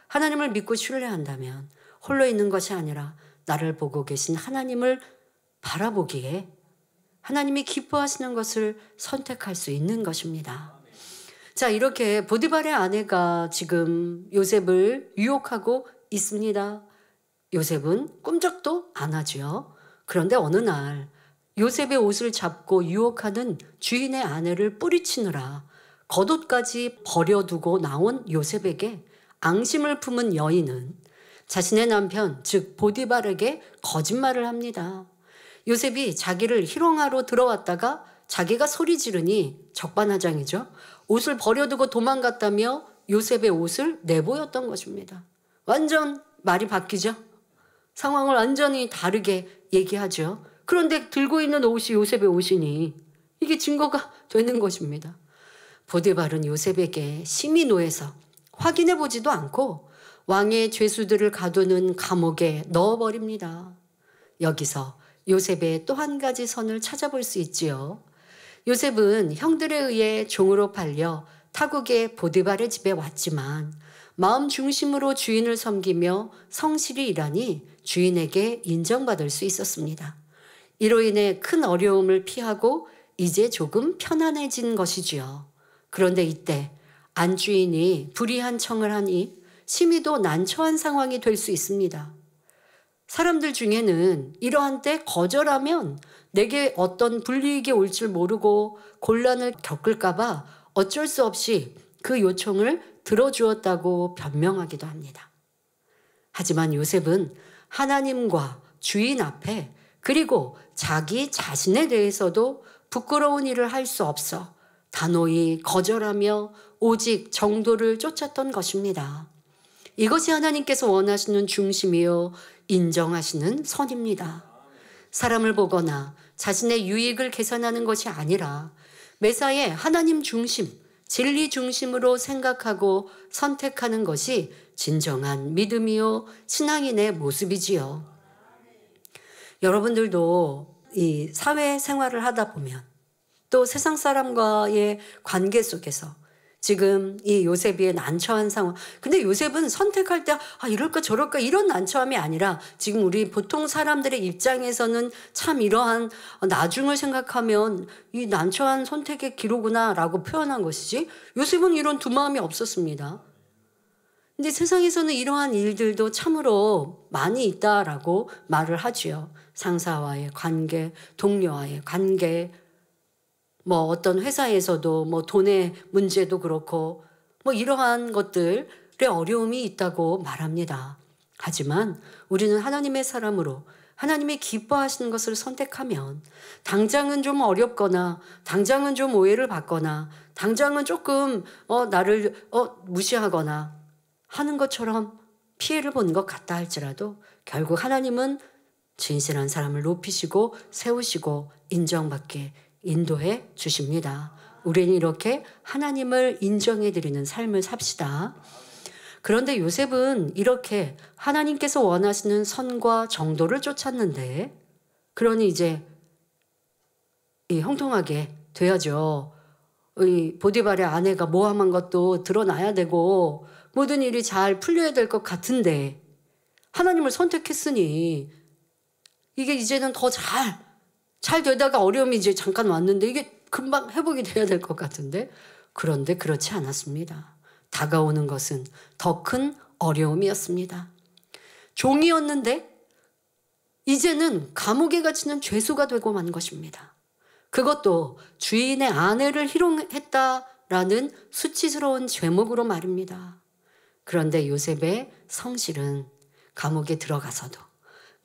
하나님을 믿고 신뢰한다면 홀로 있는 것이 아니라 나를 보고 계신 하나님을 바라보기에 하나님이 기뻐하시는 것을 선택할 수 있는 것입니다. 자, 이렇게 보디발의 아내가 지금 요셉을 유혹하고 있습니다. 요셉은 꿈쩍도 안 하지요. 그런데 어느 날 요셉의 옷을 잡고 유혹하는 주인의 아내를 뿌리치느라 겉옷까지 버려두고 나온 요셉에게 앙심을 품은 여인은 자신의 남편 즉 보디발에게 거짓말을 합니다. 요셉이 자기를 희롱하러 들어왔다가 자기가 소리 지르니 적반하장이죠. 옷을 버려두고 도망갔다며 요셉의 옷을 내보였던 것입니다. 완전 말이 바뀌죠. 상황을 완전히 다르게 얘기하죠. 그런데 들고 있는 옷이 요셉의 옷이니 이게 증거가 되는 것입니다. 보디발은 요셉에게 심히 노해서 확인해 보지도 않고 왕의 죄수들을 가두는 감옥에 넣어버립니다. 여기서 요셉의 또 한 가지 선을 찾아볼 수 있지요. 요셉은 형들에 의해 종으로 팔려 타국의 보디발의 집에 왔지만 마음 중심으로 주인을 섬기며 성실히 일하니 주인에게 인정받을 수 있었습니다. 이로 인해 큰 어려움을 피하고 이제 조금 편안해진 것이지요. 그런데 이때 안주인이 불의한 청을 하니 심히도 난처한 상황이 될 수 있습니다. 사람들 중에는 이러한 때 거절하면 내게 어떤 불이익이 올 줄 모르고 곤란을 겪을까 봐 어쩔 수 없이 그 요청을 들어주었다고 변명하기도 합니다. 하지만 요셉은 하나님과 주인 앞에 그리고 자기 자신에 대해서도 부끄러운 일을 할 수 없어 단호히 거절하며 오직 정도를 쫓았던 것입니다. 이것이 하나님께서 원하시는 중심이요 인정하시는 선입니다. 사람을 보거나 자신의 유익을 계산하는 것이 아니라 매사에 하나님 중심, 진리 중심으로 생각하고 선택하는 것이 진정한 믿음이요 신앙인의 모습이지요. 여러분들도 이 사회 생활을 하다 보면 또 세상 사람과의 관계 속에서 지금 이 요셉의 난처한 상황. 근데 요셉은 선택할 때 이럴까 저럴까 이런 난처함이 아니라 지금 우리 보통 사람들의 입장에서는 참 이러한 나중을 생각하면 이 난처한 선택의 기로구나라고 표현한 것이지 요셉은 이런 두 마음이 없었습니다. 근데 세상에서는 이러한 일들도 참으로 많이 있다라고 말을 하지요. 상사와의 관계, 동료와의 관계, 어떤 회사에서도 돈의 문제도 그렇고 이러한 것들의 어려움이 있다고 말합니다. 하지만 우리는 하나님의 사람으로 하나님이 기뻐하시는 것을 선택하면 당장은 좀 어렵거나 당장은 좀 오해를 받거나 당장은 조금 나를 무시하거나 하는 것처럼 피해를 보는 것 같다 할지라도 결국 하나님은 진실한 사람을 높이시고 세우시고 인정받게 인도해 주십니다. 우리는 이렇게 하나님을 인정해 드리는 삶을 삽시다. 그런데 요셉은 이렇게 하나님께서 원하시는 선과 정도를 쫓았는데 그러니 이제 형통하게 돼야죠. 이 보디발의 아내가 모함한 것도 드러나야 되고 모든 일이 잘 풀려야 될 것 같은데 하나님을 선택했으니 이게 이제는 더 잘 되다가 어려움이 이제 잠깐 왔는데 이게 금방 회복이 돼야 될 것 같은데 그런데 그렇지 않았습니다. 다가오는 것은 더 큰 어려움이었습니다. 종이었는데 이제는 감옥에 갇히는 죄수가 되고 만 것입니다. 그것도 주인의 아내를 희롱했다라는 수치스러운 죄목으로 말입니다. 그런데 요셉의 성실은 감옥에 들어가서도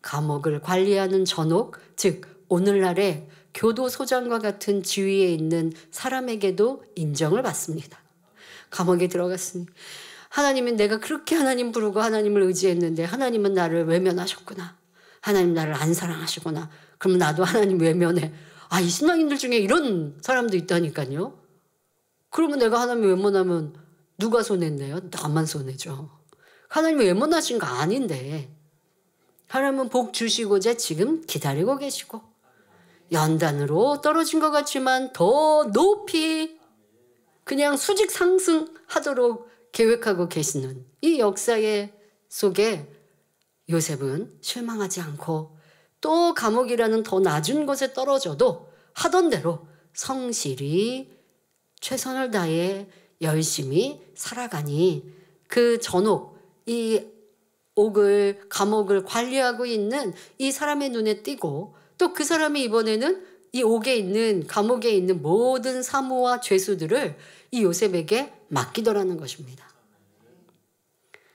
감옥을 관리하는 전옥, 즉 오늘날의 교도소장과 같은 지위에 있는 사람에게도 인정을 받습니다. 감옥에 들어갔으니 하나님은 내가 그렇게 하나님 부르고 하나님을 의지했는데 하나님은 나를 외면하셨구나. 하나님 나를 안 사랑하시구나. 그럼 나도 하나님 외면해. 이 신앙인들 중에 이런 사람도 있다니까요. 그러면 내가 하나님 외면하면 누가 손해내요? 나만 손해죠. 하나님이 외면하신 거 아닌데 하나님은 복 주시고자 지금 기다리고 계시고 연단으로 떨어진 것 같지만 더 높이 그냥 수직 상승하도록 계획하고 계시는 이 역사의 속에 요셉은 실망하지 않고 또 감옥이라는 더 낮은 곳에 떨어져도 하던 대로 성실히 최선을 다해 열심히 살아가니 그 전옥, 이 감옥을 관리하고 있는 이 사람의 눈에 띄고 또 그 사람이 이번에는 이 감옥에 있는 모든 사무와 죄수들을 이 요셉에게 맡기더라는 것입니다.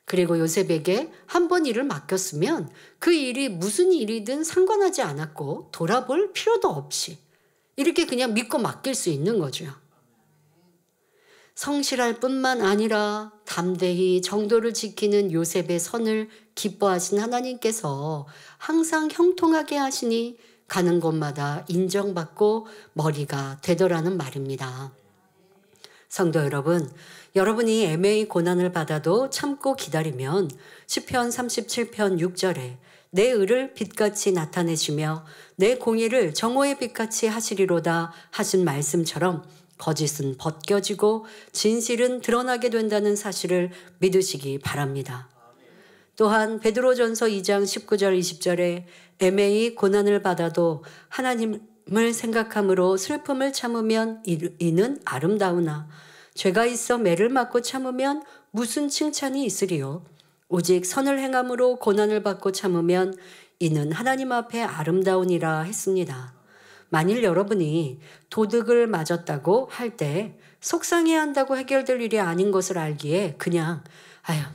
그리고 요셉에게 한 번 일을 맡겼으면 그 일이 무슨 일이든 상관하지 않았고 돌아볼 필요도 없이 이렇게 그냥 믿고 맡길 수 있는 거죠. 성실할 뿐만 아니라 담대히 정도를 지키는 요셉의 선을 기뻐하신 하나님께서 항상 형통하게 하시니 가는 곳마다 인정받고 머리가 되더라는 말입니다. 성도 여러분, 여러분이 애매히 고난을 받아도 참고 기다리면 시편 37편 6절에 내 의를 빛같이 나타내시며 내 공의를 정오의 빛같이 하시리로다 하신 말씀처럼 거짓은 벗겨지고 진실은 드러나게 된다는 사실을 믿으시기 바랍니다. 또한 베드로전서 2장 19절 20절에 애매히 고난을 받아도 하나님을 생각함으로 슬픔을 참으면 이는 아름다우나 죄가 있어 매를 맞고 참으면 무슨 칭찬이 있으리요. 오직 선을 행함으로 고난을 받고 참으면 이는 하나님 앞에 아름다우니라 했습니다. 만일 여러분이 도둑을 맞았다고 할 때 속상해야 한다고 해결될 일이 아닌 것을 알기에 그냥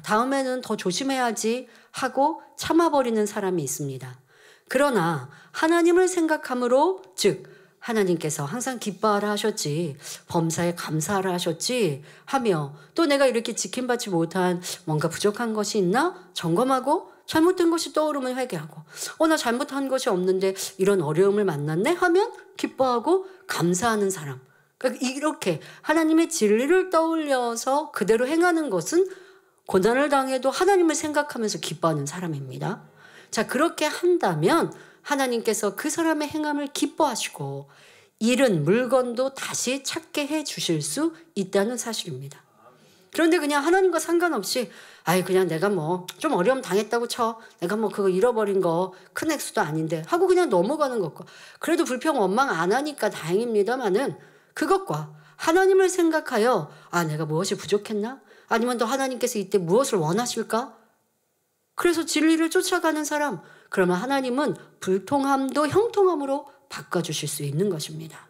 다음에는 더 조심해야지 하고 참아버리는 사람이 있습니다. 그러나 하나님을 생각함으로 즉 하나님께서 항상 기뻐하라 하셨지 범사에 감사하라 하셨지 하며 또 내가 이렇게 지킴받지 못한 뭔가 부족한 것이 있나 점검하고 잘못된 것이 떠오르면 회개하고 나 잘못한 것이 없는데 이런 어려움을 만났네 하면 기뻐하고 감사하는 사람. 그러니까 이렇게 하나님의 진리를 떠올려서 그대로 행하는 것은 고난을 당해도 하나님을 생각하면서 기뻐하는 사람입니다. 자, 그렇게 한다면 하나님께서 그 사람의 행함을 기뻐하시고 잃은 물건도 다시 찾게 해 주실 수 있다는 사실입니다. 그런데 그냥 하나님과 상관없이 아이 그냥 내가 뭐 좀 어려움 당했다고 쳐. 내가 뭐 그거 잃어버린 거 큰 액수도 아닌데 하고 그냥 넘어가는 것과 그래도 불평 원망 안 하니까 다행입니다마는 그것과 하나님을 생각하여 아 내가 무엇이 부족했나? 아니면 또 하나님께서 이때 무엇을 원하실까? 그래서 진리를 쫓아가는 사람 그러면 하나님은 불통함도 형통함으로 바꿔주실 수 있는 것입니다.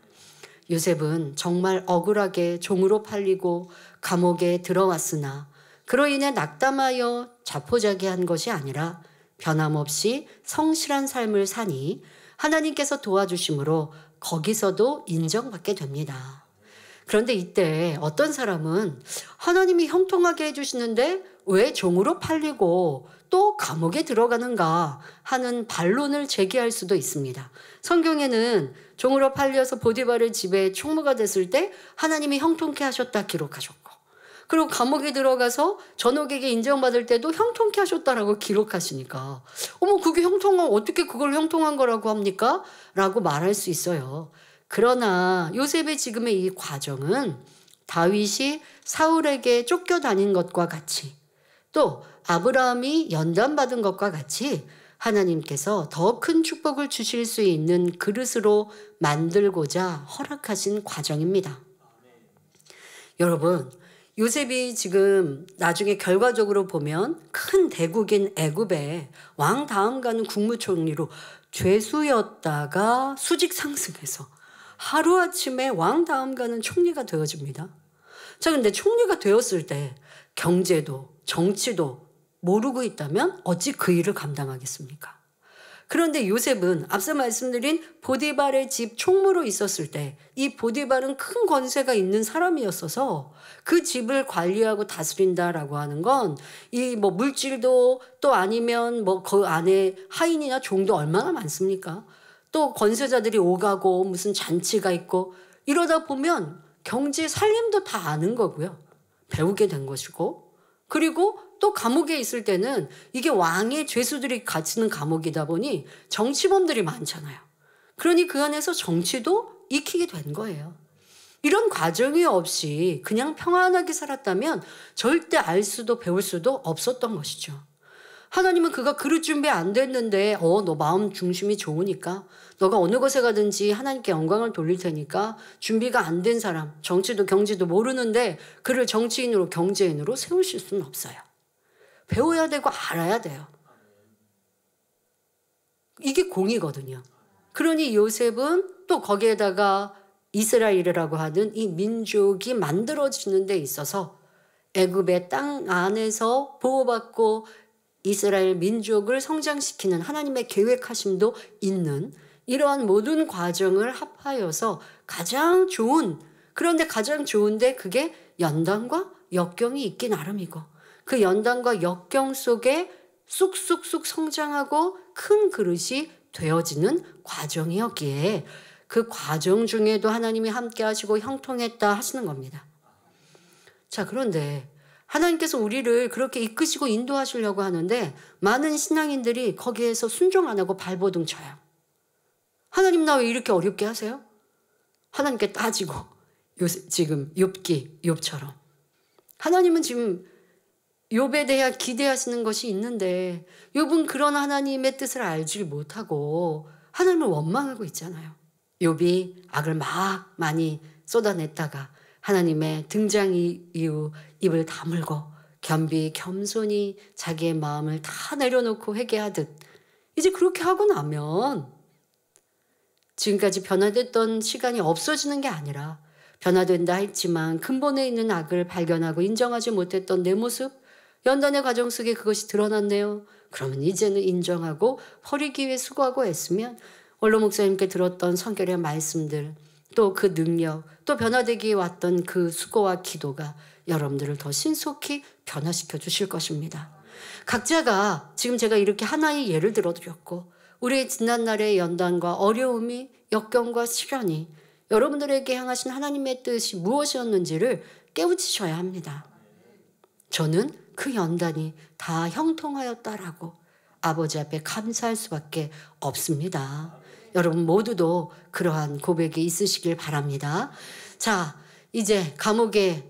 요셉은 정말 억울하게 종으로 팔리고 감옥에 들어왔으나 그로 인해 낙담하여 자포자기한 것이 아니라 변함없이 성실한 삶을 사니 하나님께서 도와주심으로 거기서도 인정받게 됩니다. 그런데 이때 어떤 사람은 하나님이 형통하게 해주시는데 왜 종으로 팔리고 또 감옥에 들어가는가 하는 반론을 제기할 수도 있습니다. 성경에는 종으로 팔려서 보디발의 집에 총무가 됐을 때 하나님이 형통케 하셨다 기록하셨고 그리고 감옥에 들어가서 전옥에게 인정받을 때도 형통케 하셨다라고 기록하시니까 어머 그게 형통한 어떻게 그걸 형통한 거라고 합니까? 라고 말할 수 있어요. 그러나 요셉의 지금의 이 과정은 다윗이 사울에게 쫓겨다닌 것과 같이 또 아브라함이 연단받은 것과 같이 하나님께서 더 큰 축복을 주실 수 있는 그릇으로 만들고자 허락하신 과정입니다. 여러분 요셉이 지금 나중에 결과적으로 보면 큰 대국인 애굽의 왕 다음 가는 국무총리로 죄수였다가 수직 상승해서 하루아침에 왕 다음 가는 총리가 되어집니다. 자, 근데 총리가 되었을 때 경제도 정치도 모르고 있다면 어찌 그 일을 감당하겠습니까? 그런데 요셉은 앞서 말씀드린 보디발의 집 총무로 있었을 때 이 보디발은 큰 권세가 있는 사람이었어서 그 집을 관리하고 다스린다라고 하는 건 이 뭐 물질도 또 아니면 뭐 그 안에 하인이나 종도 얼마나 많습니까? 또 권세자들이 오가고 무슨 잔치가 있고 이러다 보면 경제 살림도 다 아는 거고요. 배우게 된 것이고 그리고 또 감옥에 있을 때는 이게 왕의 죄수들이 갇히는 감옥이다 보니 정치범들이 많잖아요. 그러니 그 안에서 정치도 익히게 된 거예요. 이런 과정이 없이 그냥 평안하게 살았다면 절대 알 수도 배울 수도 없었던 것이죠. 하나님은 그가 그릇 준비 안 됐는데 너 마음 중심이 좋으니까 너가 어느 곳에 가든지 하나님께 영광을 돌릴 테니까 준비가 안 된 사람 정치도 경제도 모르는데 그를 정치인으로 경제인으로 세우실 수는 없어요. 배워야 되고 알아야 돼요. 이게 공이거든요. 그러니 요셉은 또 거기에다가 이스라엘이라고 하는 이 민족이 만들어지는 데 있어서 애굽의 땅 안에서 보호받고 이스라엘 민족을 성장시키는 하나님의 계획하심도 있는 이러한 모든 과정을 합하여서 가장 좋은 그런데 가장 좋은데 그게 연단과 역경이 있기 나름이고 그 연단과 역경 속에 쑥쑥쑥 성장하고 큰 그릇이 되어지는 과정이었기에 그 과정 중에도 하나님이 함께 하시고 형통했다 하시는 겁니다. 자, 그런데 하나님께서 우리를 그렇게 이끄시고 인도하시려고 하는데 많은 신앙인들이 거기에서 순종 안 하고 발버둥 쳐요. 하나님 나 왜 이렇게 어렵게 하세요? 하나님께 따지고 지금 욥처럼 하나님은 지금 욥에 대해 기대하시는 것이 있는데 욥은 그런 하나님의 뜻을 알지 못하고 하나님을 원망하고 있잖아요. 욥이 악을 막 많이 쏟아냈다가 하나님의 등장 이후 입을 다물고 겸손히 자기의 마음을 다 내려놓고 회개하듯 이제 그렇게 하고 나면 지금까지 변화됐던 시간이 없어지는 게 아니라 변화된다 했지만 근본에 있는 악을 발견하고 인정하지 못했던 내 모습 연단의 과정 속에 그것이 드러났네요. 그러면 이제는 인정하고 버리기 위해 수고하고 애쓰면 원로 목사님께 들었던 성결의 말씀들 또 그 능력 또 변화되기 왔던 그 수고와 기도가 여러분들을 더 신속히 변화시켜 주실 것입니다. 각자가 지금 제가 이렇게 하나의 예를 들어드렸고 우리의 지난날의 연단과 어려움이 역경과 시련이 여러분들에게 향하신 하나님의 뜻이 무엇이었는지를 깨우치셔야 합니다. 저는 그 연단이 다 형통하였다라고 아버지 앞에 감사할 수밖에 없습니다. 여러분 모두도 그러한 고백이 있으시길 바랍니다. 자, 이제 감옥에서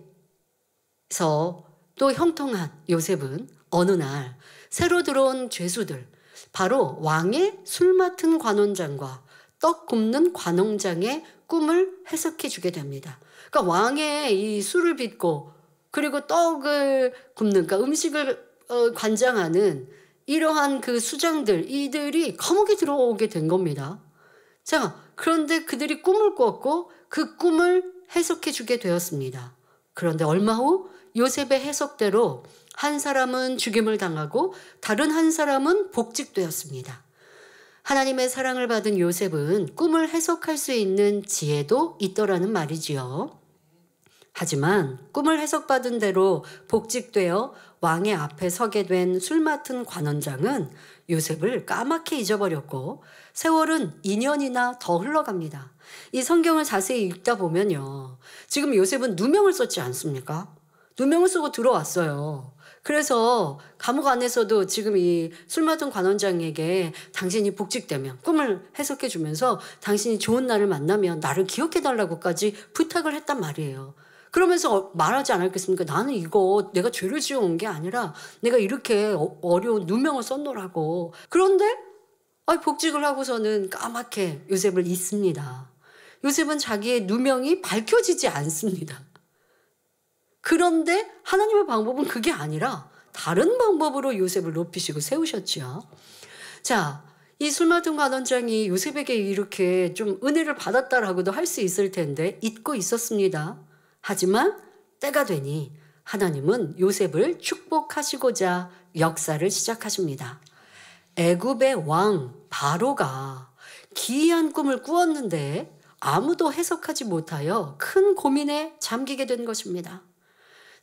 또 형통한 요셉은 어느 날 새로 들어온 죄수들, 바로 왕의 술 맡은 관원장과 떡 굽는 관원장의 꿈을 해석해 주게 됩니다. 그러니까 왕의 이 술을 빚고 그리고 떡을 굽는, 그러니까 음식을 관장하는 이러한 그 수장들, 이들이 감옥에 들어오게 된 겁니다. 자, 그런데 그들이 꿈을 꿨고 그 꿈을 해석해 주게 되었습니다. 그런데 얼마 후 요셉의 해석대로 한 사람은 죽임을 당하고 다른 한 사람은 복직되었습니다. 하나님의 사랑을 받은 요셉은 꿈을 해석할 수 있는 지혜도 있더라는 말이지요. 하지만 꿈을 해석받은 대로 복직되어 왕의 앞에 서게 된 술 맡은 관원장은 요셉을 까맣게 잊어버렸고 세월은 2년이나 더 흘러갑니다. 이 성경을 자세히 읽다 보면요. 지금 요셉은 누명을 썼지 않습니까? 누명을 쓰고 들어왔어요. 그래서 감옥 안에서도 지금 이 술 맡은 관원장에게 당신이 복직되면 꿈을 해석해 주면서 당신이 좋은 날을 만나면 나를 기억해 달라고까지 부탁을 했단 말이에요. 그러면서 말하지 않았겠습니까? 나는 이거 내가 죄를 지어온 게 아니라 내가 이렇게 어려운 누명을 썼노라고. 그런데 복직을 하고서는 까맣게 요셉을 잊습니다. 요셉은 자기의 누명이 밝혀지지 않습니다. 그런데 하나님의 방법은 그게 아니라 다른 방법으로 요셉을 높이시고 세우셨죠. 자, 이 술 맡은 관원장이 요셉에게 이렇게 좀 은혜를 받았다라고도 할 수 있을 텐데 잊고 있었습니다. 하지만 때가 되니 하나님은 요셉을 축복하시고자 역사를 시작하십니다. 애굽의 왕 바로가 기이한 꿈을 꾸었는데 아무도 해석하지 못하여 큰 고민에 잠기게 된 것입니다.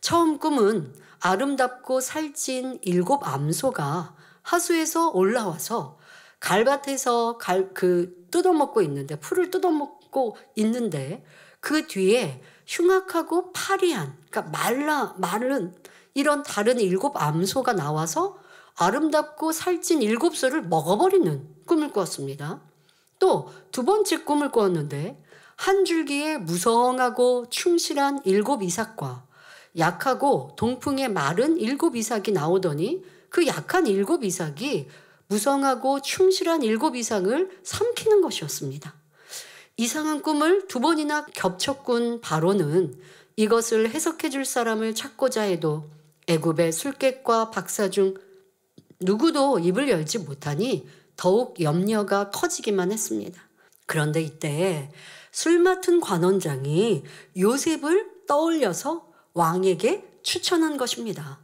처음 꿈은 아름답고 살찐 7 암소가 하수에서 올라와서 갈밭에서 뜯어먹고 있는데, 풀을 뜯어먹고 있는데 그 뒤에 흉악하고 파리한, 그러니까 마른 이런 다른 7 암소가 나와서 아름답고 살찐 7소를 먹어버리는 꿈을 꾸었습니다. 또 두 번째 꿈을 꾸었는데 한 줄기에 무성하고 충실한 7 이삭과 약하고 동풍에 마른 7 이삭이 나오더니 그 약한 7 이삭이 무성하고 충실한 7 이삭을 삼키는 것이었습니다. 이상한 꿈을 2번이나 겹쳐 꾼 바로는 이것을 해석해 줄 사람을 찾고자 해도 애굽의 술객과 박사 중 누구도 입을 열지 못하니 더욱 염려가 커지기만 했습니다. 그런데 이때 술 맡은 관원장이 요셉을 떠올려서 왕에게 추천한 것입니다.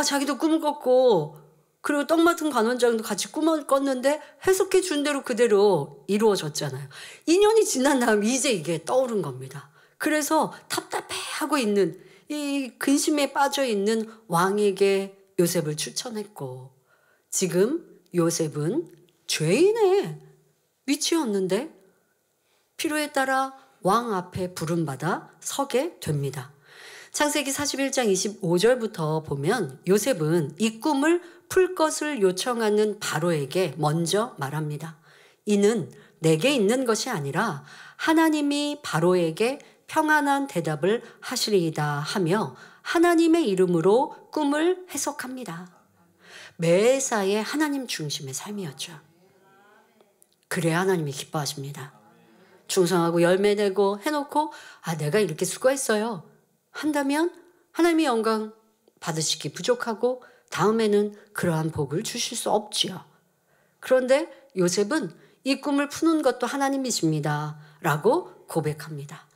자기도 꿈을 꿨고 그리고 떡 맡은 관원장도 같이 꿈을 꿨는데 해석해 준 대로 그대로 이루어졌잖아요. 2년이 지난 다음 이제 이게 떠오른 겁니다. 그래서 답답해하고 있는 이 근심에 빠져 있는 왕에게 요셉을 추천했고, 지금 요셉은 죄인의 위치였는데 필요에 따라 왕 앞에 부름받아 서게 됩니다. 창세기 41장 25절부터 보면 요셉은 이 꿈을 풀 것을 요청하는 바로에게 먼저 말합니다. 이는 내게 있는 것이 아니라 하나님이 바로에게 평안한 대답을 하시리이다 하며 하나님의 이름으로 꿈을 해석합니다. 매사에 하나님 중심의 삶이었죠. 그래야 하나님이 기뻐하십니다. 충성하고 열매내고 해놓고 내가 이렇게 수고했어요 한다면 하나님의 영광 받으시기 부족하고 다음에는 그러한 복을 주실 수 없지요. 그런데 요셉은 이 꿈을 푸는 것도 하나님이십니다 라고 고백합니다.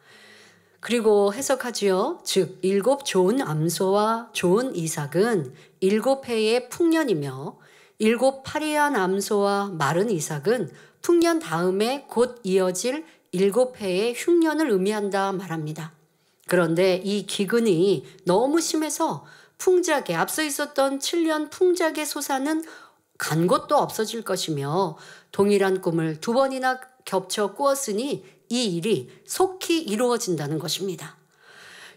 그리고 해석하지요. 즉 7 좋은 암소와 좋은 이삭은 7해의 풍년이며 7 파리한 암소와 마른 이삭은 풍년 다음에 곧 이어질 7해의 흉년을 의미한다 말합니다. 그런데 이 기근이 너무 심해서 풍작에 앞서 있었던 7년 풍작의 소사는 간 곳도 없어질 것이며 동일한 꿈을 2번이나 겹쳐 꾸었으니 이 일이 속히 이루어진다는 것입니다.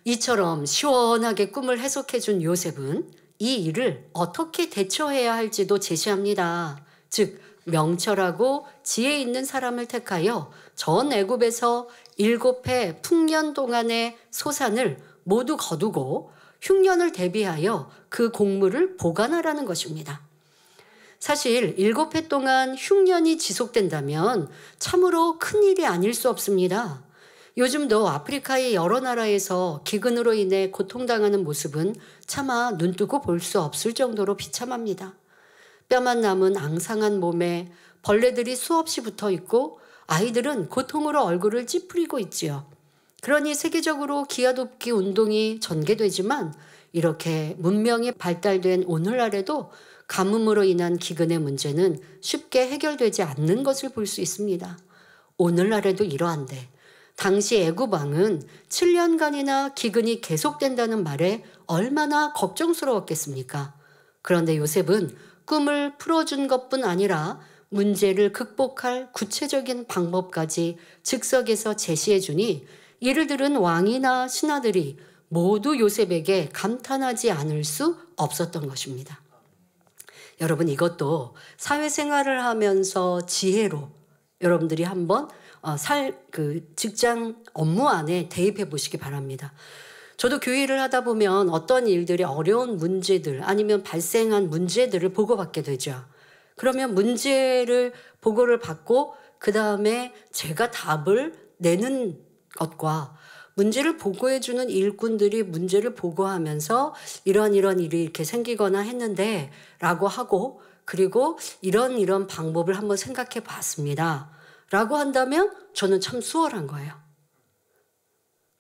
이처럼 시원하게 꿈을 해석해 준 요셉은 이 일을 어떻게 대처해야 할지도 제시합니다. 즉 명철하고 지혜 있는 사람을 택하여 전 애굽에서 7해 풍년 동안의 소산을 모두 거두고 흉년을 대비하여 그 곡물을 보관하라는 것입니다. 사실 7해 동안 흉년이 지속된다면 참으로 큰일이 아닐 수 없습니다. 요즘도 아프리카의 여러 나라에서 기근으로 인해 고통당하는 모습은 차마 눈뜨고 볼 수 없을 정도로 비참합니다. 뼈만 남은 앙상한 몸에 벌레들이 수없이 붙어 있고 아이들은 고통으로 얼굴을 찌푸리고 있지요. 그러니 세계적으로 기아돕기 운동이 전개되지만 이렇게 문명이 발달된 오늘날에도 가뭄으로 인한 기근의 문제는 쉽게 해결되지 않는 것을 볼 수 있습니다. 오늘날에도 이러한데 당시 애굽 왕은 7년간이나 기근이 계속된다는 말에 얼마나 걱정스러웠겠습니까? 그런데 요셉은 꿈을 풀어준 것뿐 아니라 문제를 극복할 구체적인 방법까지 즉석에서 제시해 주니 이를 들은 왕이나 신하들이 모두 요셉에게 감탄하지 않을 수 없었던 것입니다. 여러분, 이것도 사회생활을 하면서 지혜로 여러분들이 한번 직장 업무 안에 대입해 보시기 바랍니다. 저도 교회를 하다 보면 어떤 일들이 어려운 문제들 아니면 발생한 문제들을 보고받게 되죠. 그러면 문제를 보고를 받고 그 다음에 제가 답을 내는 것과 문제를 보고해주는 일꾼들이 문제를 보고하면서 이런 일이 이렇게 생기거나 했는데 라고 하고 그리고 이런 방법을 한번 생각해 봤습니다. 라고 한다면 저는 참 수월한 거예요.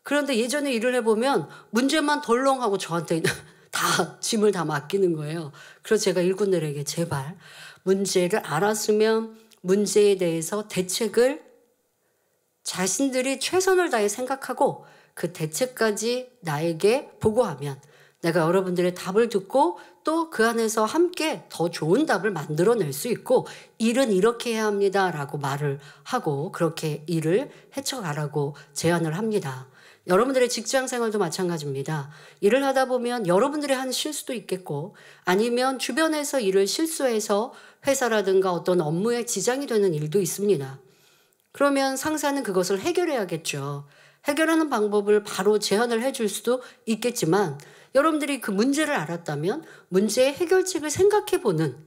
그런데 예전에 일을 해보면 문제만 덜렁하고 저한테 다 짐을 다 맡기는 거예요. 그래서 제가 일꾼들에게 제발 문제를 알았으면 문제에 대해서 대책을 자신들이 최선을 다해 생각하고 그 대책까지 나에게 보고하면 내가 여러분들의 답을 듣고 또 그 안에서 함께 더 좋은 답을 만들어낼 수 있고 일은 이렇게 해야 합니다 라고 말을 하고 그렇게 일을 헤쳐가라고 제안을 합니다. 여러분들의 직장 생활도 마찬가지입니다. 일을 하다 보면 여러분들이 한 실수도 있겠고 아니면 주변에서 일을 실수해서 회사라든가 어떤 업무에 지장이 되는 일도 있습니다. 그러면 상사는 그것을 해결해야겠죠. 해결하는 방법을 바로 제안을 해줄 수도 있겠지만 여러분들이 그 문제를 알았다면 문제의 해결책을 생각해보는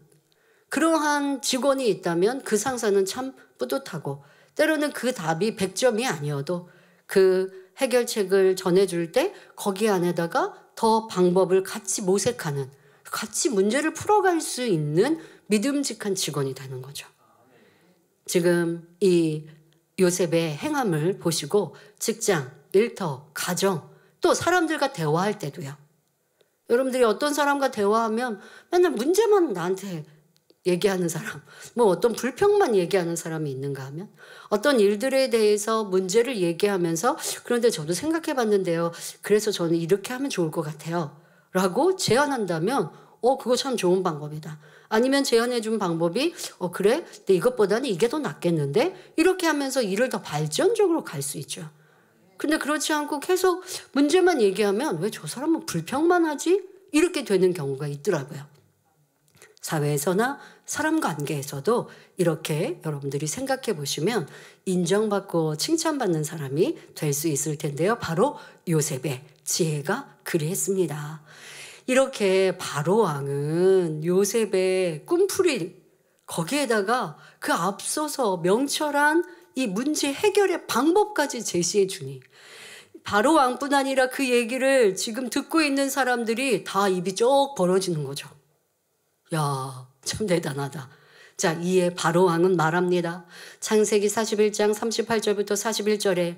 그러한 직원이 있다면 그 상사는 참 뿌듯하고 때로는 그 답이 100점이 아니어도 그 해결책을 전해줄 때 거기 안에다가 더 방법을 같이 모색하는 같이 문제를 풀어갈 수 있는 믿음직한 직원이 되는 거죠. 지금 이 요셉의 행함을 보시고 직장, 일터, 가정 또 사람들과 대화할 때도요. 여러분들이 어떤 사람과 대화하면 맨날 문제만 나한테 얘기하는 사람, 뭐 어떤 불평만 얘기하는 사람이 있는가 하면 어떤 일들에 대해서 문제를 얘기하면서 그런데 저도 생각해 봤는데요. 그래서 저는 이렇게 하면 좋을 것 같아요. 라고 제안한다면 그거 참 좋은 방법이다. 아니면 제안해 준 방법이 그래? 근데 이것보다는 이게 더 낫겠는데? 이렇게 하면서 일을 더 발전적으로 갈 수 있죠. 근데 그렇지 않고 계속 문제만 얘기하면 왜 저 사람은 불평만 하지? 이렇게 되는 경우가 있더라고요. 사회에서나 사람 관계에서도 이렇게 여러분들이 생각해 보시면 인정받고 칭찬받는 사람이 될 수 있을 텐데요. 바로 요셉의 지혜가 그리했습니다. 이렇게 바로 왕은 요셉의 꿈풀이 거기에다가 그 앞서서 명철한 이 문제 해결의 방법까지 제시해 주니 바로 왕뿐 아니라 그 얘기를 지금 듣고 있는 사람들이 다 입이 쭉 벌어지는 거죠. 야, 참 대단하다. 자, 이에 바로 왕은 말합니다. 창세기 41장 38절부터 41절에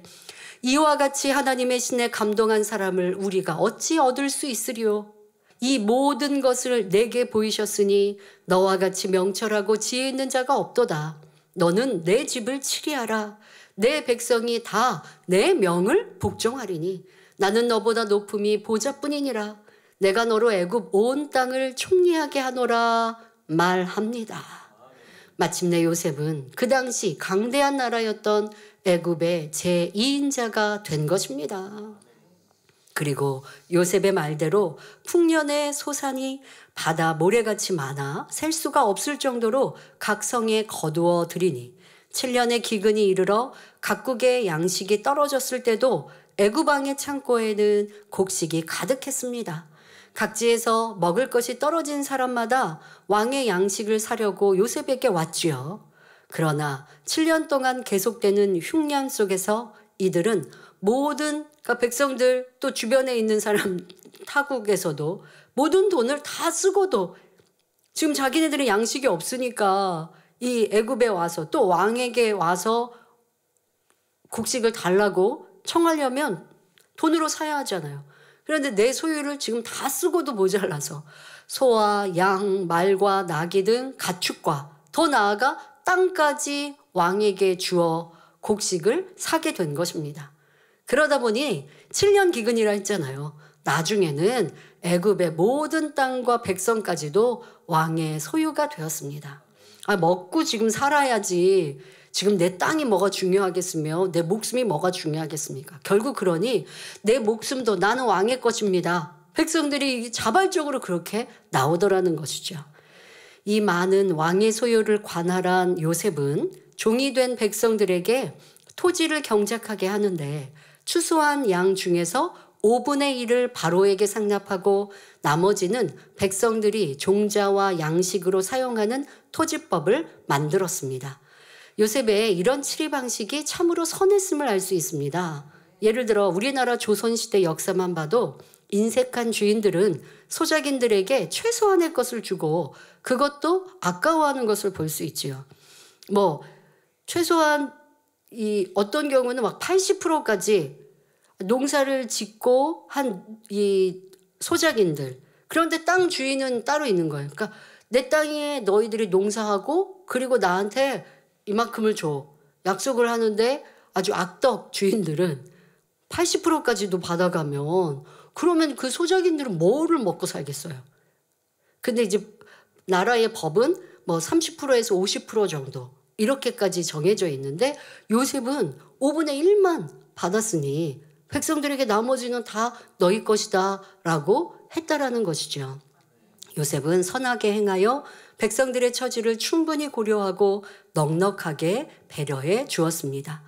이와 같이 하나님의 신에 감동한 사람을 우리가 어찌 얻을 수 있으리요? 이 모든 것을 내게 보이셨으니 너와 같이 명철하고 지혜 있는 자가 없도다. 너는 내 집을 치리하라. 내 백성이 다 내 명을 복종하리니 나는 너보다 높음이 보좌뿐이니라. 내가 너로 애굽 온 땅을 총리하게 하노라 말합니다. 마침내 요셉은 그 당시 강대한 나라였던 애굽의 제2인자가 된 것입니다. 그리고 요셉의 말대로 풍년의 소산이 바다 모래같이 많아 셀 수가 없을 정도로 각 성에 거두어 들이니 7년의 기근이 이르러 각국의 양식이 떨어졌을 때도 애굽 왕의 창고에는 곡식이 가득했습니다. 각지에서 먹을 것이 떨어진 사람마다 왕의 양식을 사려고 요셉에게 왔지요. 그러나 7년 동안 계속되는 흉년 속에서 이들은 모든 그러니까 백성들 또 주변에 있는 사람 타국에서도 모든 돈을 다 쓰고도 지금 자기네들은 양식이 없으니까 이 애굽에 와서 또 왕에게 와서 곡식을 달라고 청하려면 돈으로 사야 하잖아요. 그런데 내 소유를 지금 다 쓰고도 모자라서 소와 양, 말과 나귀 등 가축과 더 나아가 땅까지 왕에게 주어 곡식을 사게 된 것입니다. 그러다 보니 7년 기근이라 했잖아요. 나중에는 애굽의 모든 땅과 백성까지도 왕의 소유가 되었습니다. 먹고 지금 살아야지 지금 내 땅이 뭐가 중요하겠으며 내 목숨이 뭐가 중요하겠습니까? 결국 그러니 내 목숨도 나는 왕의 것입니다. 백성들이 자발적으로 그렇게 나오더라는 것이죠. 이 많은 왕의 소유를 관할한 요셉은 종이 된 백성들에게 토지를 경작하게 하는데 추수한 양 중에서 5분의 1을 바로에게 상납하고 나머지는 백성들이 종자와 양식으로 사용하는 토지법을 만들었습니다. 요셉의 이런 치리 방식이 참으로 선했음을 알 수 있습니다. 예를 들어 우리나라 조선시대 역사만 봐도 인색한 주인들은 소작인들에게 최소한의 것을 주고 그것도 아까워하는 것을 볼 수 있지요. 최소한 어떤 경우는 막 80%까지 농사를 짓고 한 이 소작인들. 그런데 땅 주인은 따로 있는 거예요. 그러니까 내 땅에 너희들이 농사하고 그리고 나한테 이만큼을 줘. 약속을 하는데 아주 악덕 주인들은 80%까지도 받아가면 그러면 그 소작인들은 뭐를 먹고 살겠어요. 근데 이제 나라의 법은 30%에서 50% 정도 이렇게까지 정해져 있는데 요셉은 5분의 1만 받았으니 백성들에게 나머지는 다 너희 것이다 라고 했다라는 것이죠. 요셉은 선하게 행하여 백성들의 처지를 충분히 고려하고 넉넉하게 배려해 주었습니다.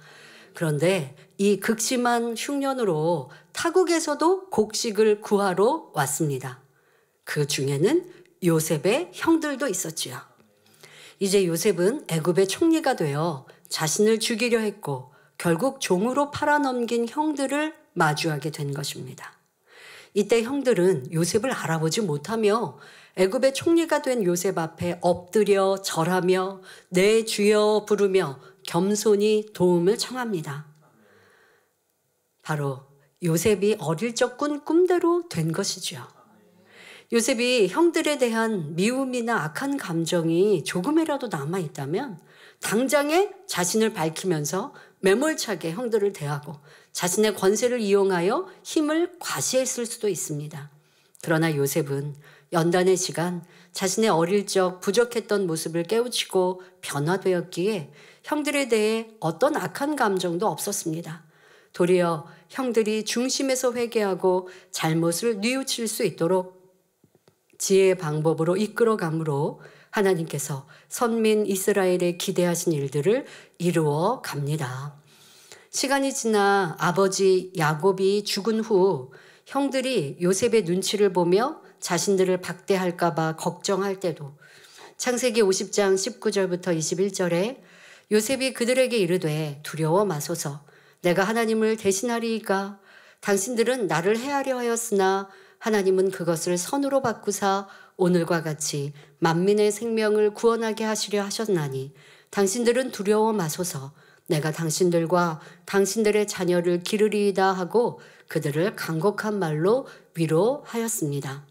그런데 이 극심한 흉년으로 타국에서도 곡식을 구하러 왔습니다. 그 중에는 요셉의 형들도 있었지요. 이제 요셉은 애굽의 총리가 되어 자신을 죽이려 했고 결국 종으로 팔아넘긴 형들을 마주하게 된 것입니다. 이때 형들은 요셉을 알아보지 못하며 애굽의 총리가 된 요셉 앞에 엎드려 절하며 내 주여 부르며 겸손히 도움을 청합니다. 바로 요셉이 어릴 적 꾼 꿈대로 된 것이죠. 요셉이 형들에 대한 미움이나 악한 감정이 조금이라도 남아있다면 당장에 자신을 밝히면서 매몰차게 형들을 대하고 자신의 권세를 이용하여 힘을 과시했을 수도 있습니다. 그러나 요셉은 연단의 시간 자신의 어릴 적 부족했던 모습을 깨우치고 변화되었기에 형들에 대해 어떤 악한 감정도 없었습니다. 도리어 형들이 중심에서 회개하고 잘못을 뉘우칠 수 있도록 지혜의 방법으로 이끌어감으로 하나님께서 선민 이스라엘에 기대하신 일들을 이루어 갑니다. 시간이 지나 아버지 야곱이 죽은 후 형들이 요셉의 눈치를 보며 자신들을 박대할까 봐 걱정할 때도 창세기 50장 19절부터 21절에 요셉이 그들에게 이르되 두려워 마소서 내가 하나님을 대신하리이까 당신들은 나를 해하려 하였으나 하나님은 그것을 선으로 바꾸사 오늘과 같이 만민의 생명을 구원하게 하시려 하셨나니 당신들은 두려워 마소서 내가 당신들과 당신들의 자녀를 기르리이다 하고 그들을 간곡한 말로 위로하였습니다.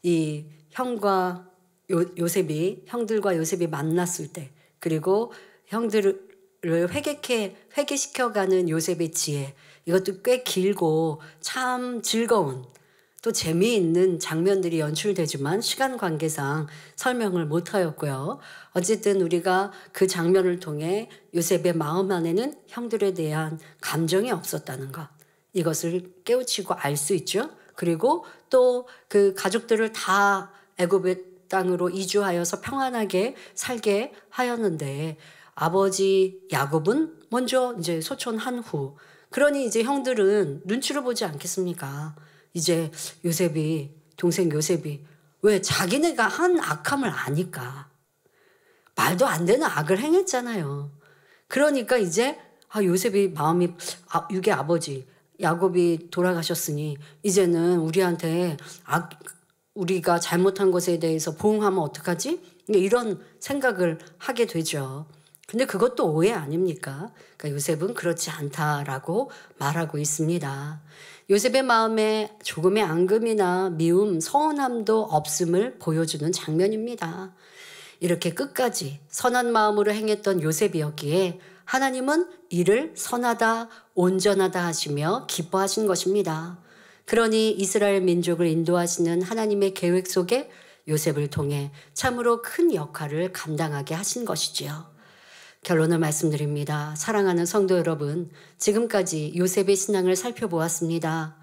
이 형들과 요셉이 만났을 때 그리고 형들을 회개시켜가는 요셉의 지혜 이것도 꽤 길고 참 즐거운 또 재미있는 장면들이 연출되지만 시간 관계상 설명을 못하였고요. 어쨌든 우리가 그 장면을 통해 요셉의 마음 안에는 형들에 대한 감정이 없었다는 것 이것을 깨우치고 알 수 있죠. 그리고 또 그 가족들을 다 애굽의 땅으로 이주하여서 평안하게 살게 하였는데 아버지 야곱은 먼저 이제 소천한 후 그러니 이제 형들은 눈치를 보지 않겠습니까? 이제 요셉이 동생 요셉이 왜 자기네가 한 악함을 아니까 말도 안 되는 악을 행했잖아요. 그러니까 이제 요셉이 마음이 육의 아버지 야곱이 돌아가셨으니 이제는 우리한테 우리가 잘못한 것에 대해서 보응하면 어떡하지? 이런 생각을 하게 되죠. 근데 그것도 오해 아닙니까? 그러니까 요셉은 그렇지 않다라고 말하고 있습니다. 요셉의 마음에 조금의 앙금이나 미움, 서운함도 없음을 보여주는 장면입니다. 이렇게 끝까지 선한 마음으로 행했던 요셉이었기에 하나님은 이를 선하다, 온전하다 하시며 기뻐하신 것입니다. 그러니 이스라엘 민족을 인도하시는 하나님의 계획 속에 요셉을 통해 참으로 큰 역할을 감당하게 하신 것이지요. 결론을 말씀드립니다. 사랑하는 성도 여러분, 지금까지 요셉의 신앙을 살펴보았습니다.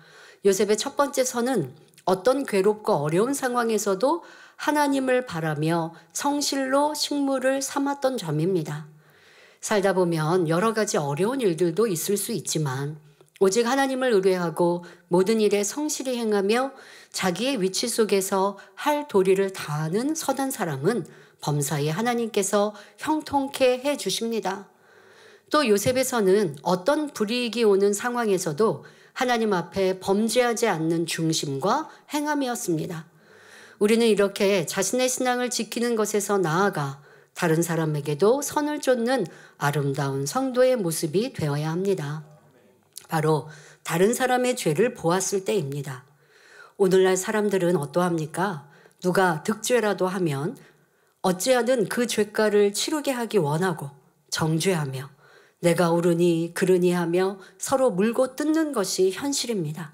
요셉의 첫 번째 선은 어떤 괴롭고 어려운 상황에서도 하나님을 바라며 성실로 식물을 삼았던 점입니다. 살다 보면 여러 가지 어려운 일들도 있을 수 있지만 오직 하나님을 의뢰하고 모든 일에 성실히 행하며 자기의 위치 속에서 할 도리를 다하는 선한 사람은 범사에 하나님께서 형통케 해 주십니다. 또 요셉에서는 어떤 불이익이 오는 상황에서도 하나님 앞에 범죄하지 않는 중심과 행함이었습니다. 우리는 이렇게 자신의 신앙을 지키는 것에서 나아가 다른 사람에게도 선을 쫓는 아름다운 성도의 모습이 되어야 합니다. 바로 다른 사람의 죄를 보았을 때입니다. 오늘날 사람들은 어떠합니까? 누가 득죄라도 하면 어찌하든 그 죄가를 치르게 하기 원하고 정죄하며 내가 옳으니 그르니 하며 서로 물고 뜯는 것이 현실입니다.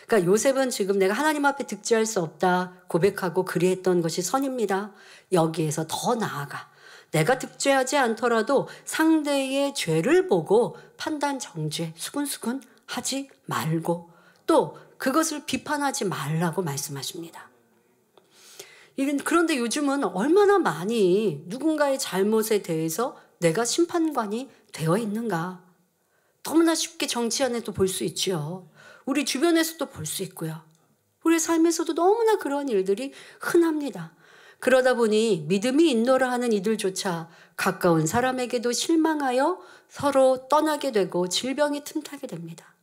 그러니까 요셉은 지금 내가 하나님 앞에 득죄할 수 없다 고백하고 그리했던 것이 선입니다. 여기에서 더 나아가 내가 득죄하지 않더라도 상대의 죄를 보고 판단 정죄 수근수근 하지 말고 또 그것을 비판하지 말라고 말씀하십니다. 그런데 요즘은 얼마나 많이 누군가의 잘못에 대해서 내가 심판관이 되어 있는가. 너무나 쉽게 정치 안에도 볼 수 있죠. 우리 주변에서도 볼 수 있고요. 우리 삶에서도 너무나 그런 일들이 흔합니다. 그러다 보니 믿음이 인노라 하는 이들조차 가까운 사람에게도 실망하여 서로 떠나게 되고 질병이 틈타게 됩니다.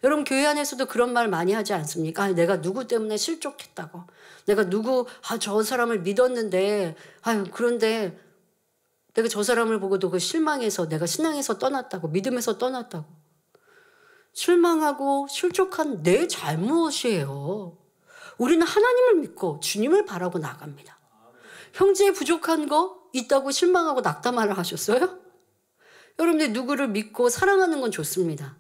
여러분 교회 안에서도 그런 말 많이 하지 않습니까? 내가 누구 때문에 실족했다고. 내가 저 사람을 믿었는데 그런데 내가 저 사람을 보고도 그 실망해서 내가 신앙에서 떠났다고 믿음에서 떠났다고. 실망하고 실족한 내 잘못이에요. 우리는 하나님을 믿고 주님을 바라고 나갑니다. 형제에 부족한 거 있다고 실망하고 낙담하라 하셨어요? 여러분들 누구를 믿고 사랑하는 건 좋습니다.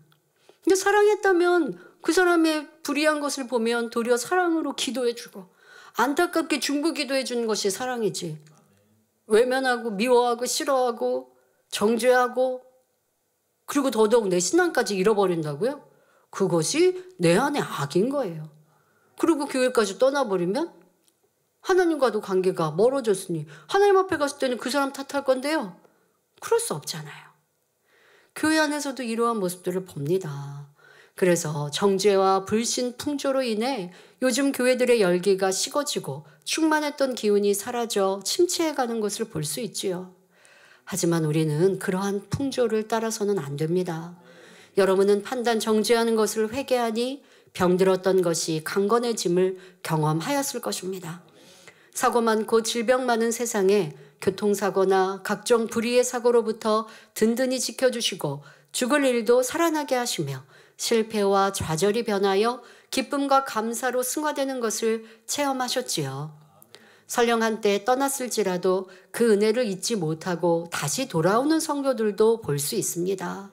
근데 사랑했다면 그 사람의 불의한 것을 보면 도리어 사랑으로 기도해주고 안타깝게 중보 기도해주는 것이 사랑이지. 외면하고 미워하고 싫어하고 정죄하고 그리고 더더욱 내 신앙까지 잃어버린다고요? 그것이 내 안에 악인 거예요. 그리고 교회까지 떠나버리면 하나님과도 관계가 멀어졌으니 하나님 앞에 갔을 때는 그 사람 탓할 건데요. 그럴 수 없잖아요. 교회 안에서도 이러한 모습들을 봅니다. 그래서 정죄와 불신 풍조로 인해 요즘 교회들의 열기가 식어지고 충만했던 기운이 사라져 침체해가는 것을 볼 수 있지요. 하지만 우리는 그러한 풍조를 따라서는 안 됩니다. 여러분은 판단 정죄하는 것을 회개하니 병들었던 것이 강건해짐을 경험하였을 것입니다. 사고 많고 질병 많은 세상에 교통사고나 각종 불의의 사고로부터 든든히 지켜주시고 죽을 일도 살아나게 하시며 실패와 좌절이 변하여 기쁨과 감사로 승화되는 것을 체험하셨지요. 설령 한때 떠났을지라도 그 은혜를 잊지 못하고 다시 돌아오는 성도들도 볼 수 있습니다.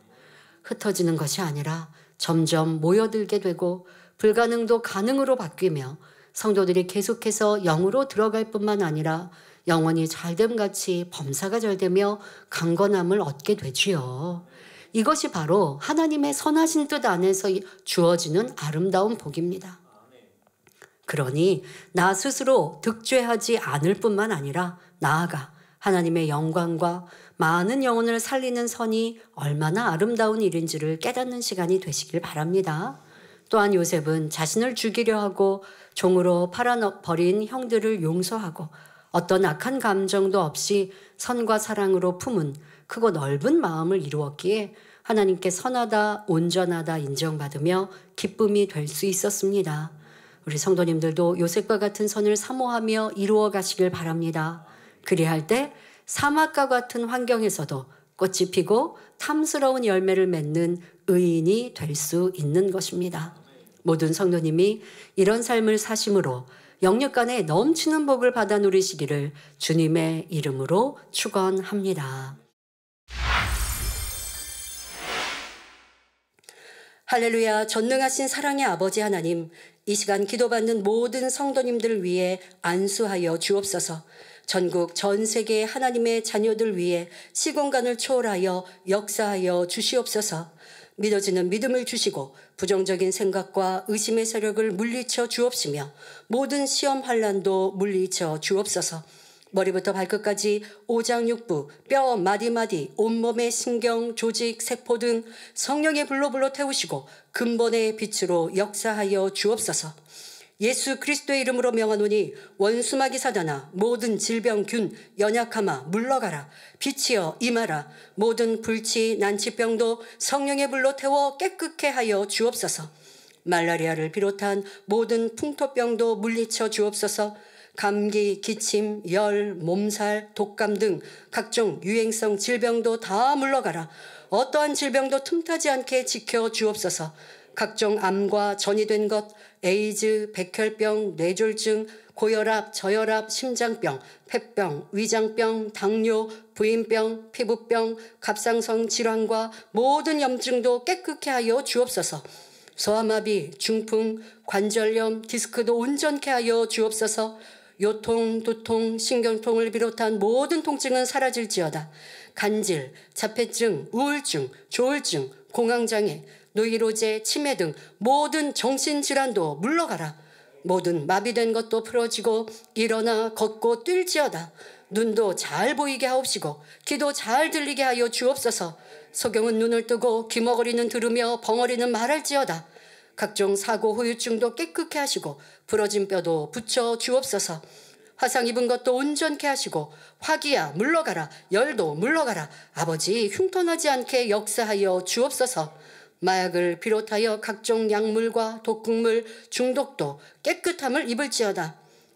흩어지는 것이 아니라 점점 모여들게 되고 불가능도 가능으로 바뀌며 성도들이 계속해서 영으로 들어갈 뿐만 아니라 영원히 잘됨같이 범사가 잘되며 강건함을 얻게 되지요. 이것이 바로 하나님의 선하신 뜻 안에서 주어지는 아름다운 복입니다. 그러니 나 스스로 득죄하지 않을 뿐만 아니라 나아가 하나님의 영광과 많은 영혼을 살리는 선이 얼마나 아름다운 일인지를 깨닫는 시간이 되시길 바랍니다. 또한 요셉은 자신을 죽이려 하고 종으로 팔아버린 형들을 용서하고 어떤 악한 감정도 없이 선과 사랑으로 품은 크고 넓은 마음을 이루었기에 하나님께 선하다, 온전하다 인정받으며 기쁨이 될 수 있었습니다. 우리 성도님들도 요셉과 같은 선을 사모하며 이루어 가시길 바랍니다. 그리할 때 사막과 같은 환경에서도 꽃이 피고 탐스러운 열매를 맺는 의인이 될 수 있는 것입니다. 모든 성도님이 이런 삶을 사심으로 영육간에 넘치는 복을 받아 누리시기를 주님의 이름으로 축원합니다. 할렐루야. 전능하신 사랑의 아버지 하나님, 이 시간 기도받는 모든 성도님들을 위해 안수하여 주옵소서. 전국 전 세계 하나님의 자녀들 위해 시공간을 초월하여 역사하여 주시옵소서. 믿어지는 믿음을 주시고 부정적인 생각과 의심의 세력을 물리쳐 주옵시며 모든 시험 환난도 물리쳐 주옵소서. 머리부터 발끝까지 오장육부, 뼈, 마디마디, 온몸의 신경, 조직, 세포 등 성령의 불로 태우시고 근본의 빛으로 역사하여 주옵소서. 예수 그리스도의 이름으로 명하노니 원수마귀 사단아, 모든 질병, 균, 연약함아 물러가라. 빛이여 임하라. 모든 불치, 난치병도 성령의 불로 태워 깨끗게 하여 주옵소서. 말라리아를 비롯한 모든 풍토병도 물리쳐 주옵소서. 감기, 기침, 열, 몸살, 독감 등 각종 유행성 질병도 다 물러가라. 어떠한 질병도 틈타지 않게 지켜 주옵소서. 각종 암과 전이된 것, 에이즈, 백혈병, 뇌졸중, 고혈압, 저혈압, 심장병, 폐병, 위장병, 당뇨, 부인병, 피부병, 갑상선 질환과 모든 염증도 깨끗게 하여 주옵소서. 소아마비, 중풍, 관절염, 디스크도 온전케 하여 주옵소서. 요통, 두통, 신경통을 비롯한 모든 통증은 사라질지어다. 간질, 자폐증, 우울증, 조울증, 공황장애, 노이로제, 치매 등 모든 정신질환도 물러가라. 모든 마비된 것도 풀어지고 일어나 걷고 뛸지어다. 눈도 잘 보이게 하옵시고 귀도 잘 들리게 하여 주옵소서. 소경은 눈을 뜨고 귀머거리는 들으며 벙어리는 말할지어다. 각종 사고 후유증도 깨끗게 하시고 부러진 뼈도 붙여 주옵소서. 화상 입은 것도 온전케 하시고 화기야 물러가라. 열도 물러가라. 아버지 흉터나지 않게 역사하여 주옵소서. 마약을 비롯하여 각종 약물과 독극물 중독도 깨끗함을 입을지어다.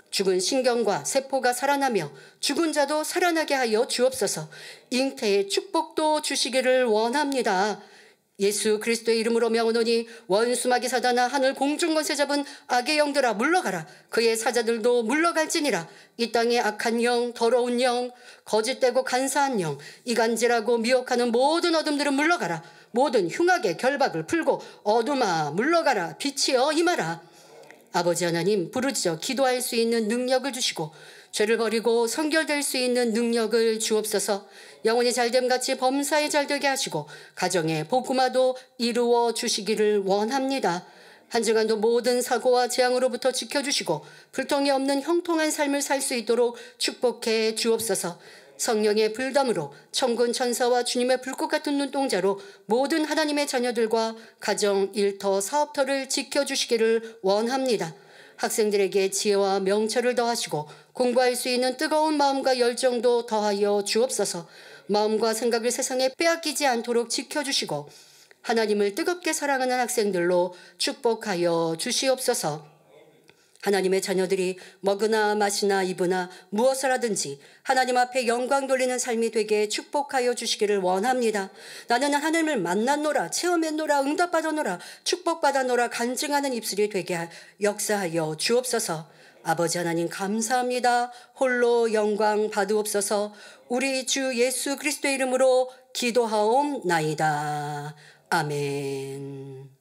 죽은 신경과 세포가 살아나며 죽은 자도 살아나게 하여 주옵소서. 잉태의 축복도 주시기를 원합니다. 예수 그리스도의 이름으로 명하노니 원수마귀 사단아, 하늘 공중권세 잡은 악의 영들아 물러가라. 그의 사자들도 물러갈지니라. 이 땅의 악한 영, 더러운 영, 거짓되고 간사한 영, 이간질하고 미혹하는 모든 어둠들은 물러가라. 모든 흉악의 결박을 풀고 어둠아 물러가라. 빛이여 임하라. 아버지 하나님, 부르짖어 기도할 수 있는 능력을 주시고 죄를 버리고 성결될 수 있는 능력을 주옵소서. 영혼이 잘됨같이 범사에 잘되게 하시고 가정의 복음화도 이루어 주시기를 원합니다. 한 주간도 모든 사고와 재앙으로부터 지켜주시고 불통이 없는 형통한 삶을 살 수 있도록 축복해 주옵소서. 성령의 불담으로 천군 천사와 주님의 불꽃 같은 눈동자로 모든 하나님의 자녀들과 가정, 일터, 사업터를 지켜주시기를 원합니다. 학생들에게 지혜와 명철을 더하시고 공부할 수 있는 뜨거운 마음과 열정도 더하여 주옵소서. 마음과 생각을 세상에 빼앗기지 않도록 지켜주시고 하나님을 뜨겁게 사랑하는 학생들로 축복하여 주시옵소서. 하나님의 자녀들이 먹으나 마시나 입으나 무엇을 하든지 하나님 앞에 영광 돌리는 삶이 되게 축복하여 주시기를 원합니다. 나는 하나님을 만났노라, 체험했노라, 응답받았노라, 축복받았노라 간증하는 입술이 되게 역사하여 주옵소서. 아버지 하나님 감사합니다. 홀로 영광 받으옵소서. 우리 주 예수 그리스도의 이름으로 기도하옵나이다. 아멘.